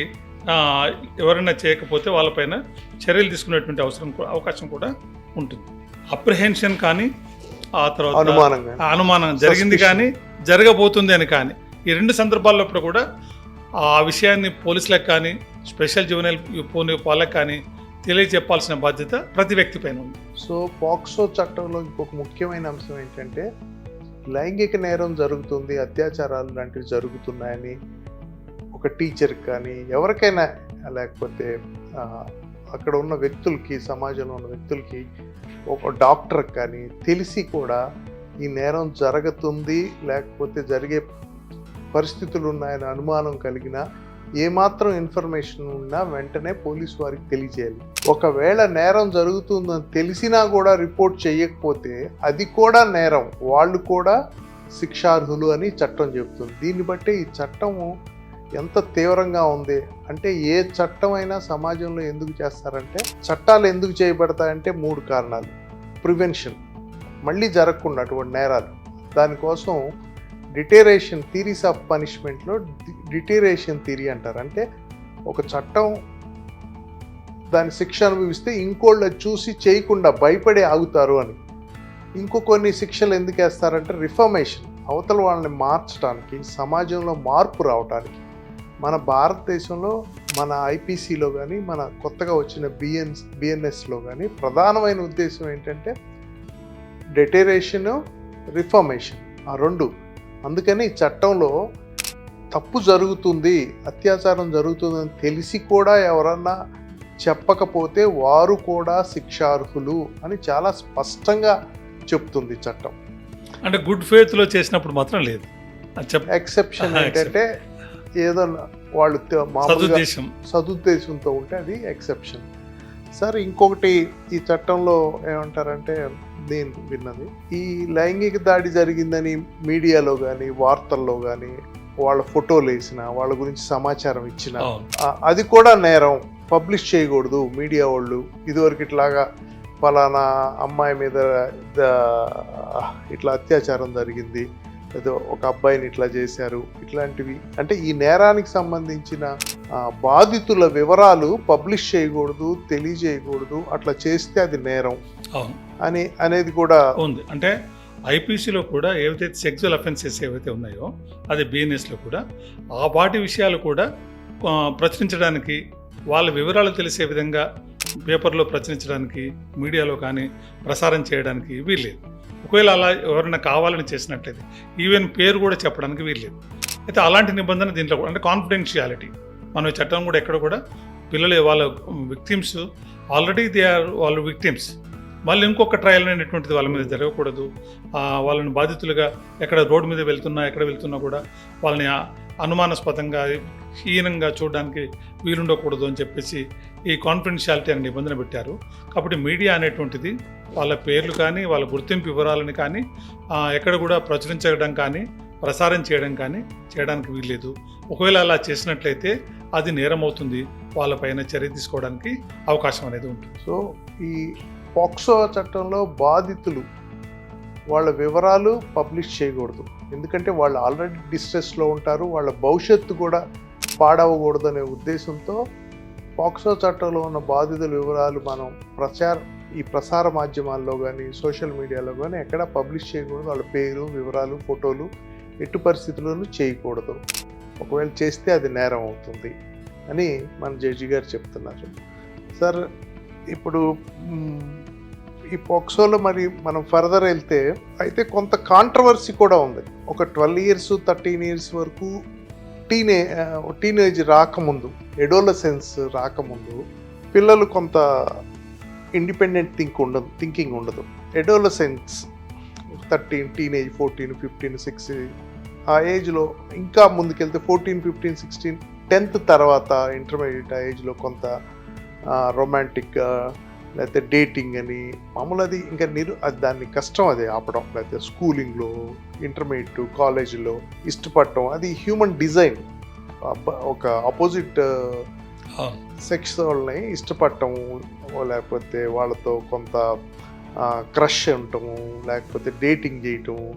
ఎవరైనా చేయకపోతే వాళ్ళపైన చర్యలు తీసుకునేటువంటి అవకాశం కూడా ఉంటుంది. అప్రిహెన్షన్ కానీ, ఆ తర్వాత అనుమానం జరిగింది కానీ, జరగబోతుంది అని కానీ, ఈ రెండు సందర్భాల్లో కూడా ఆ విషయాన్ని పోలీసులకు కానీ, స్పెషల్ జువెనైల్ వాళ్ళకి కానీ తెలియజెప్పాల్సిన బాధ్యత ప్రతి వ్యక్తి పైన ఉంది. సో పాక్సో చట్టంలో ఇంకొక ముఖ్యమైన అంశం ఏంటంటే, లైంగిక నేరం జరుగుతుంది, అత్యాచారాలు లాంటివి జరుగుతున్నాయని ఒక టీచర్కి కానీ, ఎవరికైనా, లేకపోతే అక్కడ ఉన్న వ్యక్తులకి, సమాజంలో ఉన్న వ్యక్తులకి, ఒక డాక్టర్కి కానీ తెలిసి కూడా ఈ నేరం జరుగుతుంది, లేకపోతే జరిగే పరిస్థితులు ఉన్నాయని అనుమానం కలిగిన ఏమాత్రం ఇన్ఫర్మేషన్ ఉన్నా వెంటనే పోలీసు వారికి తెలియజేయాలి. ఒకవేళ నేరం జరుగుతుందని తెలిసినా కూడా రిపోర్ట్ చేయకపోతే అది కూడా నేరం, వాళ్ళు కూడా శిక్షార్హులు అని చట్టం చెబుతుంది. దీన్ని బట్టి ఈ చట్టము ఎంత తీవ్రంగా ఉంది అంటే, ఏ చట్టం అయినా సమాజంలో ఎందుకు చేస్తారంటే, చట్టాలు ఎందుకు చేయబడతాయంటే 3 కారణాలు. ప్రివెన్షన్, మళ్ళీ జరగకుండా అటువంటి నేరాలు. దానికోసం డిటరేషన్ థీరీస్ ఆఫ్ పనిష్మెంట్లో డిటరేషన్ థియరీ అంటారు. అంటే ఒక చట్టం దాని శిక్ష అనుభవిస్తే ఇంకోళ్ళు చూసి చేయకుండా భయపడి ఆగుతారు అని. కొన్ని శిక్షలు ఎందుకు వేస్తారంటే రిఫర్మేషన్, అవతల వాళ్ళని మార్చడానికి, సమాజంలో మార్పు రావడానికి. మన భారతదేశంలో మన ఐపీసీలో కానీ, మన కొత్తగా వచ్చిన బిఎన్ఎస్లో కానీ ప్రధానమైన ఉద్దేశం ఏంటంటే డిటరేషన్, రిఫర్మేషన్, ఆ 2. అందుకని చట్టంలో తప్పు జరుగుతుంది, అత్యాచారం జరుగుతుందని తెలిసి కూడా ఎవరన్నా చెప్పకపోతే వారు కూడా శిక్షార్హులు అని చాలా స్పష్టంగా చెప్తుంది చట్టం. అంటే గుడ్ ఫెయిత్లో చేసినప్పుడు మాత్రం లేదు. ఎక్సెప్షన్ ఏంటంటే ఏదో వాళ్ళు మామూలుగా సదుద్దేశంతో ఉంటే అది ఎక్సెప్షన్. సార్, ఇంకొకటి ఈ చట్టంలో ఏమంటారంటే, నేను విన్నది, ఈ లైంగిక దాడి జరిగిందని మీడియాలో కానీ, వార్తల్లో కానీ వాళ్ళ ఫోటోలు వేసిన, వాళ్ళ గురించి సమాచారం ఇచ్చిన, అది కూడా నేరం. పబ్లిష్ చేయకూడదు మీడియా వాళ్ళు. ఇదివరకు ఇట్లాగా ఫలానా అమ్మాయి మీద ఇట్లా అత్యాచారం జరిగింది, ఏదో ఒక అబ్బాయిని ఇట్లా చేశారు, ఇట్లాంటివి. అంటే ఈ నేరానికి సంబంధించిన బాధితుల వివరాలు పబ్లిష్ చేయకూడదు, తెలియజేయకూడదు. అట్లా చేస్తే అది నేరం అనేది కూడా ఉంది. అంటే ఐపీసీలో కూడా ఏవైతే సెక్సువల్ అఫెన్సెస్ ఏవైతే ఉన్నాయో, అది బిఎన్ఎస్లో కూడా ఆ వాటి విషయాలు కూడా ప్రచురించడానికి, వాళ్ళ వివరాలు తెలిసే విధంగా పేపర్లో ప్రచురించడానికి, మీడియాలో కానీ ప్రసారం చేయడానికి వీల్లేదు. ఒకవేళ అలా ఎవరైనా కావాలని చేసినట్లయితే ఈవెన్ పేరు కూడా చెప్పడానికి వీల్లేదు. అయితే అలాంటి నిబంధన దీంట్లో కూడా, అంటే కాన్ఫిడెన్షియాలిటీ, మన చట్టం కూడా ఎక్కడ కూడా పిల్లలు వాళ్ళ విక్టిమ్స్ ఆల్రెడీ వాళ్ళు విక్టిమ్స్, మళ్ళీ ఇంకొక ట్రయల్ అనేటువంటిది వాళ్ళ మీద జరగకూడదు. వాళ్ళని బాధితులుగా ఎక్కడ రోడ్డు మీద ఎక్కడ వెళ్తున్నా కూడా వాళ్ళని అనుమానాస్పదంగా హీనంగా చూడడానికి వీలుండకూడదు అని చెప్పేసి ఈ కాన్ఫిడెన్షియాలిటీ అనే నిబంధన పెట్టారు. కాబట్టి మీడియా అనేటువంటిది వాళ్ళ పేర్లు కానీ వాళ్ళ గుర్తింపు వివరాలని కానీ ఎక్కడ కూడా ప్రచురించడం కానీ ప్రసారం చేయడం కానీ చేయడానికి వీల్లేదు. ఒకవేళ అలా చేసినట్లయితే అది నేరం అవుతుంది, వాళ్ళపైన చర్య తీసుకోవడానికి అవకాశం అనేది ఉంటుంది. సో ఈ పోక్సో చట్టంలో బాధితులు వాళ్ళ వివరాలు పబ్లిష్ చేయకూడదు, ఎందుకంటే వాళ్ళు ఆల్రెడీ డిస్ట్రెస్లో ఉంటారు, వాళ్ళ భవిష్యత్తు కూడా పాడవకూడదు అనే ఉద్దేశంతో పోక్సో చట్టంలో ఉన్న బాధితుల వివరాలు మనం ప్రసార మాధ్యమాల్లో కానీ సోషల్ మీడియాలో కానీ ఎక్కడా పబ్లిష్ చేయకూడదు. వాళ్ళ పేరు, వివరాలు, ఫోటోలు ఎట్టి పరిస్థితుల్లోనూ చేయకూడదు. ఒకవేళ చేస్తే అది నేరం అవుతుంది అని మన జడ్జి గారు చెప్తున్నారు. సార్, ఇప్పుడు ఈ పోక్సోలో మరి మనం ఫర్దర్ వెళ్తే అయితే కొంత కాంట్రవర్సీ కూడా ఉంది. ఒక 12 years 13 years వరకు టీనేజ్ రాకముందు, ఎడోలసెన్స్ రాకముందు పిల్లలు కొంత ఇండిపెండెంట్ థింకింగ్ ఉండదు. ఎడోలసెన్స్ 13, టీనేజ్ 14, 15, 16 ఆ ఏజ్లో, ఇంకా ముందుకెళ్తే 14, 15, 16, 10th తర్వాత ఇంటర్మీడియట్ ఆ ఏజ్లో కొంత రొమాంటిక్ లేకపోతే డేటింగ్ అని మామూలు అది ఇంకా దాన్ని కష్టం అది ఆపడం. లేకపోతే స్కూలింగ్లో, ఇంటర్మీడియట్, కాలేజీలో ఇష్టపడటం అది హ్యూమన్ డిజైన్. ఒక ఆపోజిట్ సెక్స్ వాళ్ళని ఇష్టపడటము, లేకపోతే వాళ్ళతో కొంత క్రష్ ఉండటము, లేకపోతే డేటింగ్ చేయటము,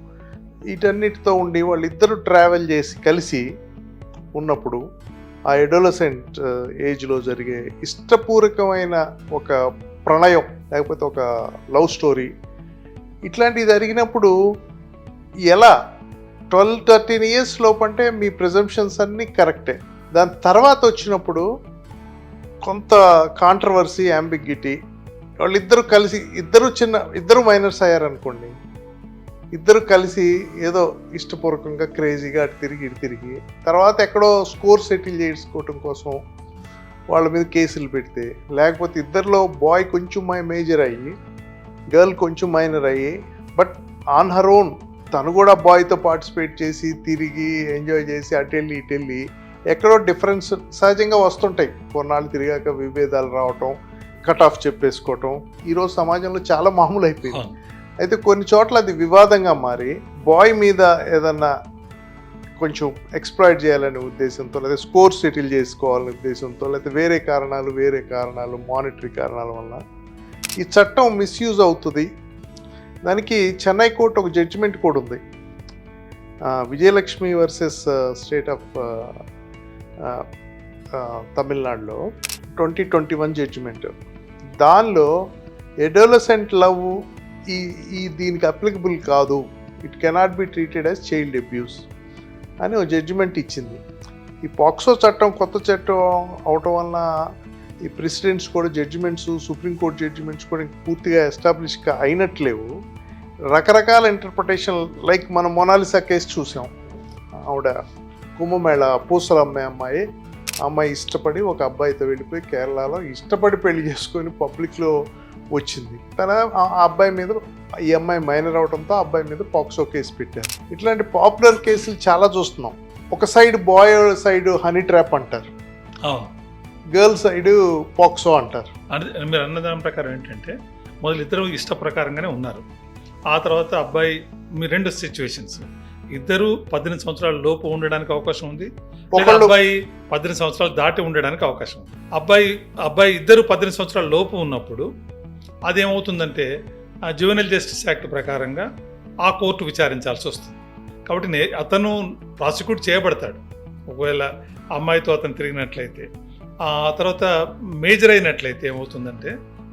వీటన్నిటితో ఉండి వాళ్ళిద్దరూ ట్రావెల్ చేసి కలిసి ఉన్నప్పుడు ఆ ఎడోలసెంట్ ఏజ్లో జరిగే ఇష్టపూర్వకమైన ఒక ప్రణయం లేకపోతే ఒక లవ్ స్టోరీ ఇట్లాంటివి జరిగినప్పుడు ఎలా 12-13 years లోపంటే మీ ప్రిజంప్షన్స్ అన్నీ కరెక్టే. దాని తర్వాత వచ్చినప్పుడు కొంత కాంట్రవర్సీ, అంబిగ్యూటీ, వాళ్ళిద్దరూ కలిసి ఇద్దరు మైనర్స్ అయ్యారనుకోండి, ఇద్దరు కలిసి ఏదో ఇష్టపూర్వకంగా క్రేజీగా అటు తిరిగి తర్వాత ఎక్కడో స్కోర్ సెటిల్ చేసుకోవటం కోసం వాళ్ళ మీద కేసులు పెడితే, లేకపోతే ఇద్దరిలో బాయ్ కొంచెం మేజర్ అయ్యి గర్ల్ కొంచెం మైనర్ అయ్యి బట్ ఆన్ హర్ ఓన్ తను కూడా బాయ్తో పార్టిసిపేట్ చేసి తిరిగి ఎంజాయ్ చేసి అటెళ్ళి ఇటెళ్ళి ఎక్కడో డిఫరెన్స్ సహజంగా వస్తుంటాయి. కొన్నాళ్ళు తిరిగాక విభేదాలు రావటం, కట్ ఆఫ్ చెప్పేసుకోవటం ఈరోజు సమాజంలో చాలా మామూలు అయిపోయింది. అయితే కొన్ని చోట్ల అది వివాదంగా మారి బాయ్ మీద ఏదన్నా కొంచెం ఎక్స్ప్లాయిట్ చేయాలనే ఉద్దేశంతో, లేదా స్కోర్ సెటిల్ చేసుకోవాలనే ఉద్దేశంతో, లేకపోతే వేరే కారణాలు మానిటరీ కారణాల వల్ల ఈ చట్టం మిస్యూజ్ అవుతుంది. దానికి చెన్నై కోర్టు ఒక జడ్జిమెంట్ కూడా ఉంది, విజయలక్ష్మి వర్సెస్ స్టేట్ ఆఫ్ తమిళనాడులో 2021 జడ్జిమెంట్. దానిలో ఎడోలసెంట్ లవ్ దీనికి అప్లికబుల్ కాదు, it cannot be treated as child abuse అని ఒక జడ్జిమెంట్ ఇచ్చింది. ఈ పాక్సో చట్టం కొత్త చట్టం అవటం వలన ఈ ప్రెసిడెంట్స్ కూడా జడ్జిమెంట్స్, సుప్రీంకోర్టు జడ్జిమెంట్స్ కూడా పూర్తిగా ఎస్టాబ్లిష్ అయినట్లేవు. రకరకాల ఇంటర్ప్రిటేషన్, లైక్ మనం మొనాలిసా కేసు చూసాం. ఆవిడ కుంభమేళ పూసల అమ్మాయి ఇష్టపడి ఒక అబ్బాయితో వెళ్ళిపోయి కేరళలో ఇష్టపడి పెళ్లి చేసుకొని పబ్లిక్లో వచ్చింది. ఆ అబ్బాయి మీద, ఈ అమ్మాయి మైనర్ అవడంతో ఆ అబ్బాయి మీద పాక్సో కేసు పెట్టారు. ఇట్లాంటి పాపులర్ కేసులు చాలా చూస్తున్నాం. ఒక side boy side honey trap అంటారు, గర్ల్ సైడ్ పాక్సో అంటారు. మీరు అన్నదాని ప్రకారం ఏంటంటే మొదలు ఇద్దరు ఇష్ట ప్రకారంగానే ఉన్నారు. ఆ తర్వాత అబ్బాయి, మీ రెండు సిచ్యువేషన్స్, ఇద్దరు 18 సంవత్సరాల లోపు ఉండడానికి అవకాశం ఉంది, అబ్బాయి 18 సంవత్సరాలు దాటి ఉండడానికి అవకాశం ఉంది. అబ్బాయి ఇద్దరు 18 సంవత్సరాల లోపు ఉన్నప్పుడు అదేమవుతుందంటే ఆ జువెనైల్ జస్టిస్ యాక్ట్ ప్రకారంగా ఆ కోర్టు విచారించాల్సి వస్తుంది. కాబట్టి అతను ప్రాసిక్యూట్ చేయబడతాడు. ఒకవేళ అమ్మాయితో అతను తిరిగినట్లయితే, ఆ తర్వాత మేజర్ అయినట్లయితే ఏమవుతుందంటే,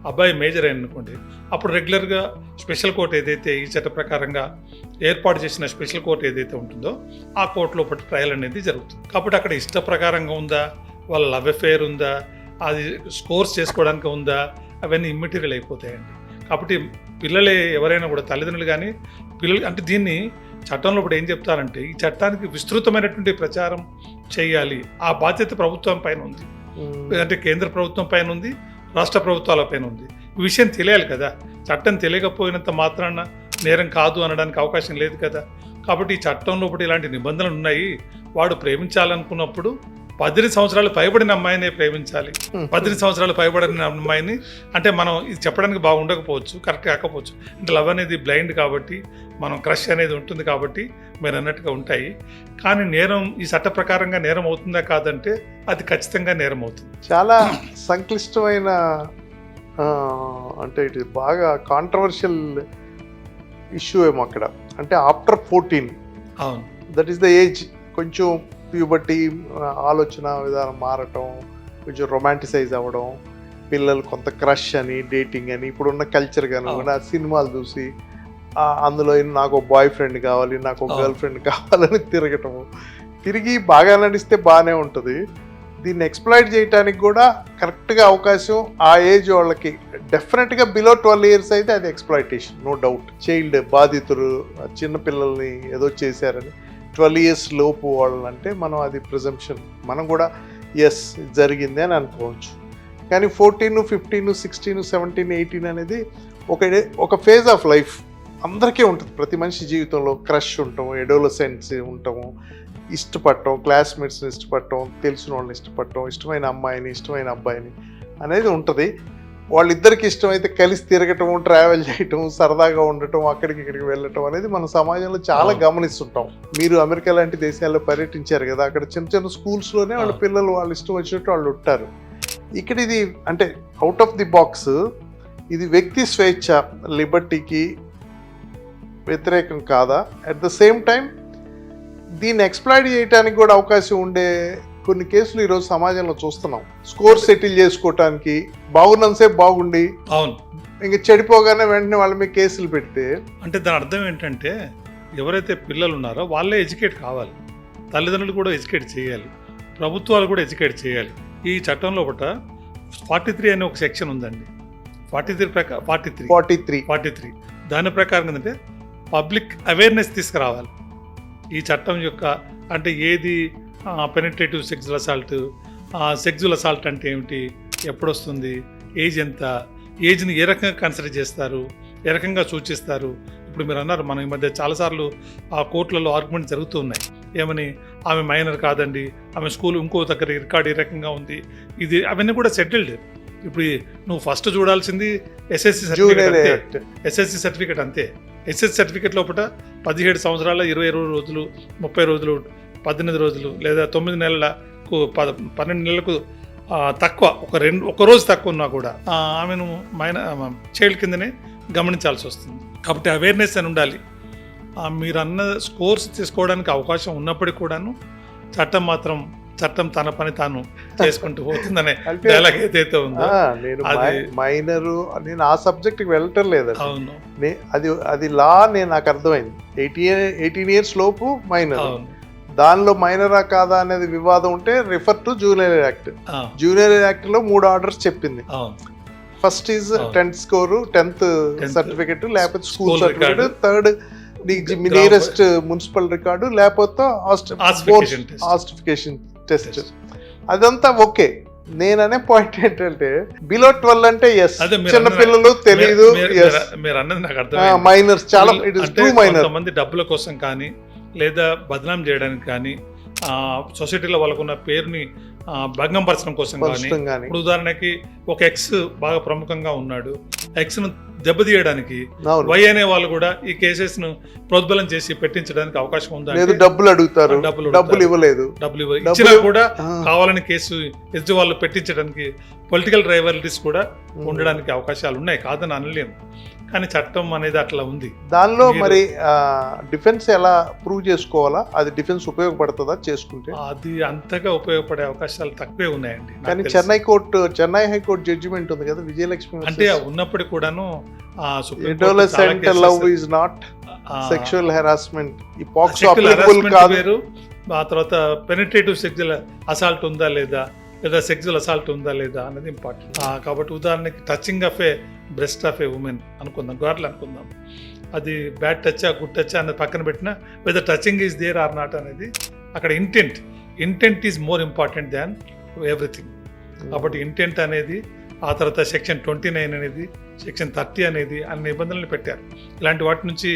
అబ్బాయి మేజర్ అయిననుకోండి, అప్పుడు రెగ్యులర్గా స్పెషల్ కోర్ట్ ఏదైతే ఈ చట్ట ప్రకారంగా ఏర్పాటు చేసిన స్పెషల్ కోర్ట్ ఏదైతే ఉంటుందో ఆ కోర్టులో పట్టి ట్రయల్ అనేది జరుగుతుంది. కాబట్టి అక్కడ ఇష్ట ప్రకారంగా ఉందా, వాళ్ళ లవ్ అఫేర్ ఉందా, అది స్కోర్స్ చేసుకోవడానికి ఉందా, అవన్నీ ఇమ్మెటీరియల్ అయిపోతాయండి. కాబట్టి పిల్లలే ఎవరైనా కూడా తల్లిదండ్రులు కానీ పిల్లలు అంటే దీన్ని చట్టంలో ఇప్పుడు ఏం చెప్తారంటే, ఈ చట్టానికి విస్తృతమైనటువంటి ప్రచారం చేయాలి, ఆ బాధ్యత ప్రభుత్వం పైన ఉంది. అంటే కేంద్ర ప్రభుత్వం పైన ఉంది, రాష్ట్ర ప్రభుత్వాల పైన ఉంది. ఈ విషయం తెలియాలి కదా. చట్టం తెలియకపోయినంత మాత్రాన నేరం కాదు అనడానికి అవకాశం లేదు కదా. కాబట్టి ఈ చట్టంలో ఒకటి ఇలాంటి నిబంధనలు ఉన్నాయి. వాడు ప్రేమించాలనుకున్నప్పుడు 18 సంవత్సరాలు పైబడిన అమ్మాయినే ప్రేమించాలి. 18 సంవత్సరాలు పైబడిన అమ్మాయిని అంటే మనం ఇది చెప్పడానికి బాగుండకపోవచ్చు, కరెక్ట్ కాకపోవచ్చు. అంటే లవ్ అనేది బ్లైండ్ కాబట్టి, మనం క్రష్ అనేది ఉంటుంది కాబట్టి మీరు అన్నట్టుగా ఉంటాయి. కానీ నేరం ఈ చట్ట ప్రకారంగా నేరం అవుతుందా కాదంటే అది ఖచ్చితంగా నేరం అవుతుంది. చాలా సంక్లిష్టమైన అంటే ఇది బాగా కాంట్రవర్షియల్ ఇష్యూ ఏమో అక్కడ. అంటే ఆఫ్టర్ 14 అవును, దట్ ఈస్ ద ఏజ్, కొంచెం ప్యూబర్టీ, ఆలోచన విధానం మారటం, కొంచెం రొమాంటిసైజ్ అవ్వడం, పిల్లలు కొంత క్రష్ అని, డేటింగ్ అని, ఇప్పుడున్న కల్చర్ కానీ సినిమాలు చూసి అందులో నాకు ఒక బాయ్ ఫ్రెండ్ కావాలి, నాకు ఒక గర్ల్ ఫ్రెండ్ కావాలని తిరగటము, తిరిగి బాగా నడిస్తే బాగానే ఉంటుంది. దీన్ని ఎక్స్ప్లాయిట్ చేయడానికి కూడా కరెక్ట్గా అవకాశం ఆ ఏజ్ వాళ్ళకి డెఫినెట్గా బిలో 12 years అయితే అది ఎక్స్ప్లాయిటేషన్, నో డౌట్. చైల్డ్ బాధితులు, చిన్నపిల్లల్ని ఏదో చేశారని 12 years లోపు వాళ్ళంటే మనం అది ప్రిజంప్షన్, మనం కూడా ఎస్ జరిగింది అని అనుకోవచ్చు. కానీ 14, 15, 16, 17, 18 అనేది ఒక ఫేజ్ ఆఫ్ లైఫ్ అందరికీ ఉంటుంది. ప్రతి మనిషి జీవితంలో క్రష్ ఉండటం, ఎడోలసెన్స్ ఉండటము, ఇష్టపడటం, క్లాస్మేట్స్ని ఇష్టపడటం, తెలిసిన వాళ్ళని ఇష్టపడటం, ఇష్టమైన అమ్మాయిని, ఇష్టమైన అబ్బాయిని అనేది ఉంటుంది. వాళ్ళిద్దరికి ఇష్టమైతే కలిసి తిరగటం, ట్రావెల్ చేయటం, సరదాగా ఉండటం, అక్కడికి ఇక్కడికి వెళ్ళటం అనేది మన సమాజంలో చాలా గమనిస్తుంటాం. మీరు అమెరికా లాంటి దేశాల్లో పర్యటించారు కదా, అక్కడ చిన్న చిన్న స్కూల్స్లోనే వాళ్ళ పిల్లలు వాళ్ళ ఇష్టం వచ్చినట్టు వాళ్ళు ఉంటారు. ఇక్కడ ఇది అంటే అవుట్ ఆఫ్ ది బాక్స్, ఇది వ్యక్తి స్వేచ్ఛ, లిబర్టీకి వ్యతిరేకం కాదా? అట్ ద సేమ్ టైం దీన్ని ఎక్స్ప్లాయిట్ చేయడానికి కూడా అవకాశం ఉండే కొన్ని కేసులు ఈరోజు సమాజంలో చూస్తున్నాం. స్కోర్ సెటిల్ చేసుకోవటానికి బాగున్నంతసేపు బాగుండి అవును ఇంకా చెడిపోగానే వెంటనే వాళ్ళ మీద కేసులు పెడితే, అంటే దాని అర్థం ఏంటంటే ఎవరైతే పిల్లలు ఉన్నారో వాళ్ళే ఎడ్యుకేట్ కావాలి, తల్లిదండ్రులు కూడా ఎడ్యుకేట్ చేయాలి, ప్రభుత్వాలు కూడా ఎడ్యుకేట్ చేయాలి. ఈ చట్టంలో ఒకట 43 అనే ఒక సెక్షన్ ఉందండి. 43 దాని ప్రకారం ఏంటంటే పబ్లిక్ అవేర్నెస్ తీసుకురావాలి ఈ చట్టం యొక్క. అంటే ఏది పెనిట్రేటివ్ సెక్సువల్ అసాల్ట్ అంటే ఏమిటి, ఎప్పుడు వస్తుంది, ఏజ్ ఎంత, ఏజ్ని ఏ రకంగా కన్సిడర్ చేస్తారు, ఏ రకంగా సూచిస్తారు. ఇప్పుడు మీరు అన్నారు, మనం ఈ మధ్య చాలాసార్లు ఆ కోర్టులలో ఆర్గ్యుమెంట్ జరుగుతూ ఉన్నాయి. ఏమని, ఆమె మైనర్ కాదండి, ఆమె స్కూల్ ఇంకో దగ్గర రికార్డ్ ఈ రకంగా ఉంది, ఇది అవన్నీ కూడా సెటిల్డ్. ఇప్పుడు నువ్వు ఫస్ట్ చూడాల్సింది ఎస్ఎస్సి సర్టిఫికేట్ అంతే. ఎస్ఎస్సి సర్టిఫికేట్ లోపల 17 సంవత్సరాల 20 రోజులు, 30 రోజులు, 18 రోజులు లేదా 9 నెలలకు 12 నెలలకు తక్కువ, ఒక రోజు తక్కువ ఉన్నా కూడా ఆమెను చైల్డ్ కిందనే గమనించాల్సి వస్తుంది. కాబట్టి అవేర్నెస్ అని ఉండాలి. మీరు అన్న స్కోర్స్ తీసుకోవడానికి అవకాశం ఉన్నప్పటికీ కూడాను చట్టం తన పని తాను చేసుకుంటూ పోతుందనే డైలాగ్ ఏదైతే ఉందో, నేను మైనరు, నేను ఆ సబ్జెక్ట్కి వెళ్ళటం లేదు. అవును, అది లా నాకు అర్థమైంది. 18 years లోపు మైనర్, దానిలో మైనరా కాదా అనేది వివాదం ఉంటే refer to junior act. Junior act లో 3 ఆర్డర్స్ చెప్పింది. First is 10th score, 10th certificate, లేకపోతే school certificate, third nearest municipal record, లేకపోతే ఆస్టిఫికేషన్ టెస్ట్. అదంతా ఓకే. నేననే పాయింట్ ఏంటంటే బిలో 12 అంటే ఎస్, చిన్న పిల్లలు తెలియదు, మైనర్స్ చాలా, ఇట్ ఇస్ టూ మైనర్. కొంతమంది డబ్బుల కోసం కానీ లేదా బదనాం చేయడానికి కానీ, సొసైటీలో వాళ్ళకున్న పేరుని భంగంపరచడం కోసం కానీ, ఇప్పుడు ఉదాహరణకి ఒక ఎక్స్ బాగా ప్రముఖంగా ఉన్నాడు, ఎక్స్ను దెబ్బతీయడానికి వై అనే వాళ్ళు కూడా ఈ కేసెస్ ను ప్రోద్బలం చేసి పెట్టించడానికి అవకాశం ఉందా? డబ్బులు అడుగుతారు, డబ్బులు ఇవ్వలేదు, ఇచ్చినా కూడా కావాలని కేసు ఎదుటి వాళ్ళు పెట్టించడానికి పొలిటికల్ రైవాలిటీస్ కూడా ఉండడానికి అవకాశాలు ఉన్నాయి, కాదని అనలేము. కానీ చట్టం అనేది అట్లా ఉంది. దానిలో మరి డిఫెన్స్ ఎలా ప్రూవ్ చేసుకోవాలా? అది డిఫెన్స్ ఉపయోగపడుతుందా చేసుకుంటే? అది అంతగా ఉపయోగపడే అవకాశాలు తక్కువే ఉన్నాయండి. కానీ చెన్నై హైకోర్టు జడ్జిమెంట్ ఉంది కదా, విజయలక్ష్మి, అంటే ఉన్నప్పటికీ కూడాను adolescent love is not sexual harassment, ఈ పాక్సో అప్లికబుల్ కాదు. ఆ తర్వాత పెనిట్రేటివ్ సెక్సువల్ అసాల్ట్ ఉందా లేదా సెక్సువల్ అసాల్ట్ ఉందా లేదా అనేది ఇంపార్టెంట్. కాబట్టి ఉదాహరణకి touching of A breast of A women అనుకుందాం, గార్లు అనుకుందాం, అది బ్యాడ్ టచా గుడ్ టచా అనేది పక్కన పెట్టినా whether touching is there or not అనేది అక్కడ intent is more important than everything. కాబట్టి ఇంటెంట్ అనేది, ఆ తర్వాత సెక్షన్ 29 అనేది, సెక్షన్ 30 అనేది అన్ని నిబంధనలు పెట్టారు. ఇలాంటి వాటి నుంచి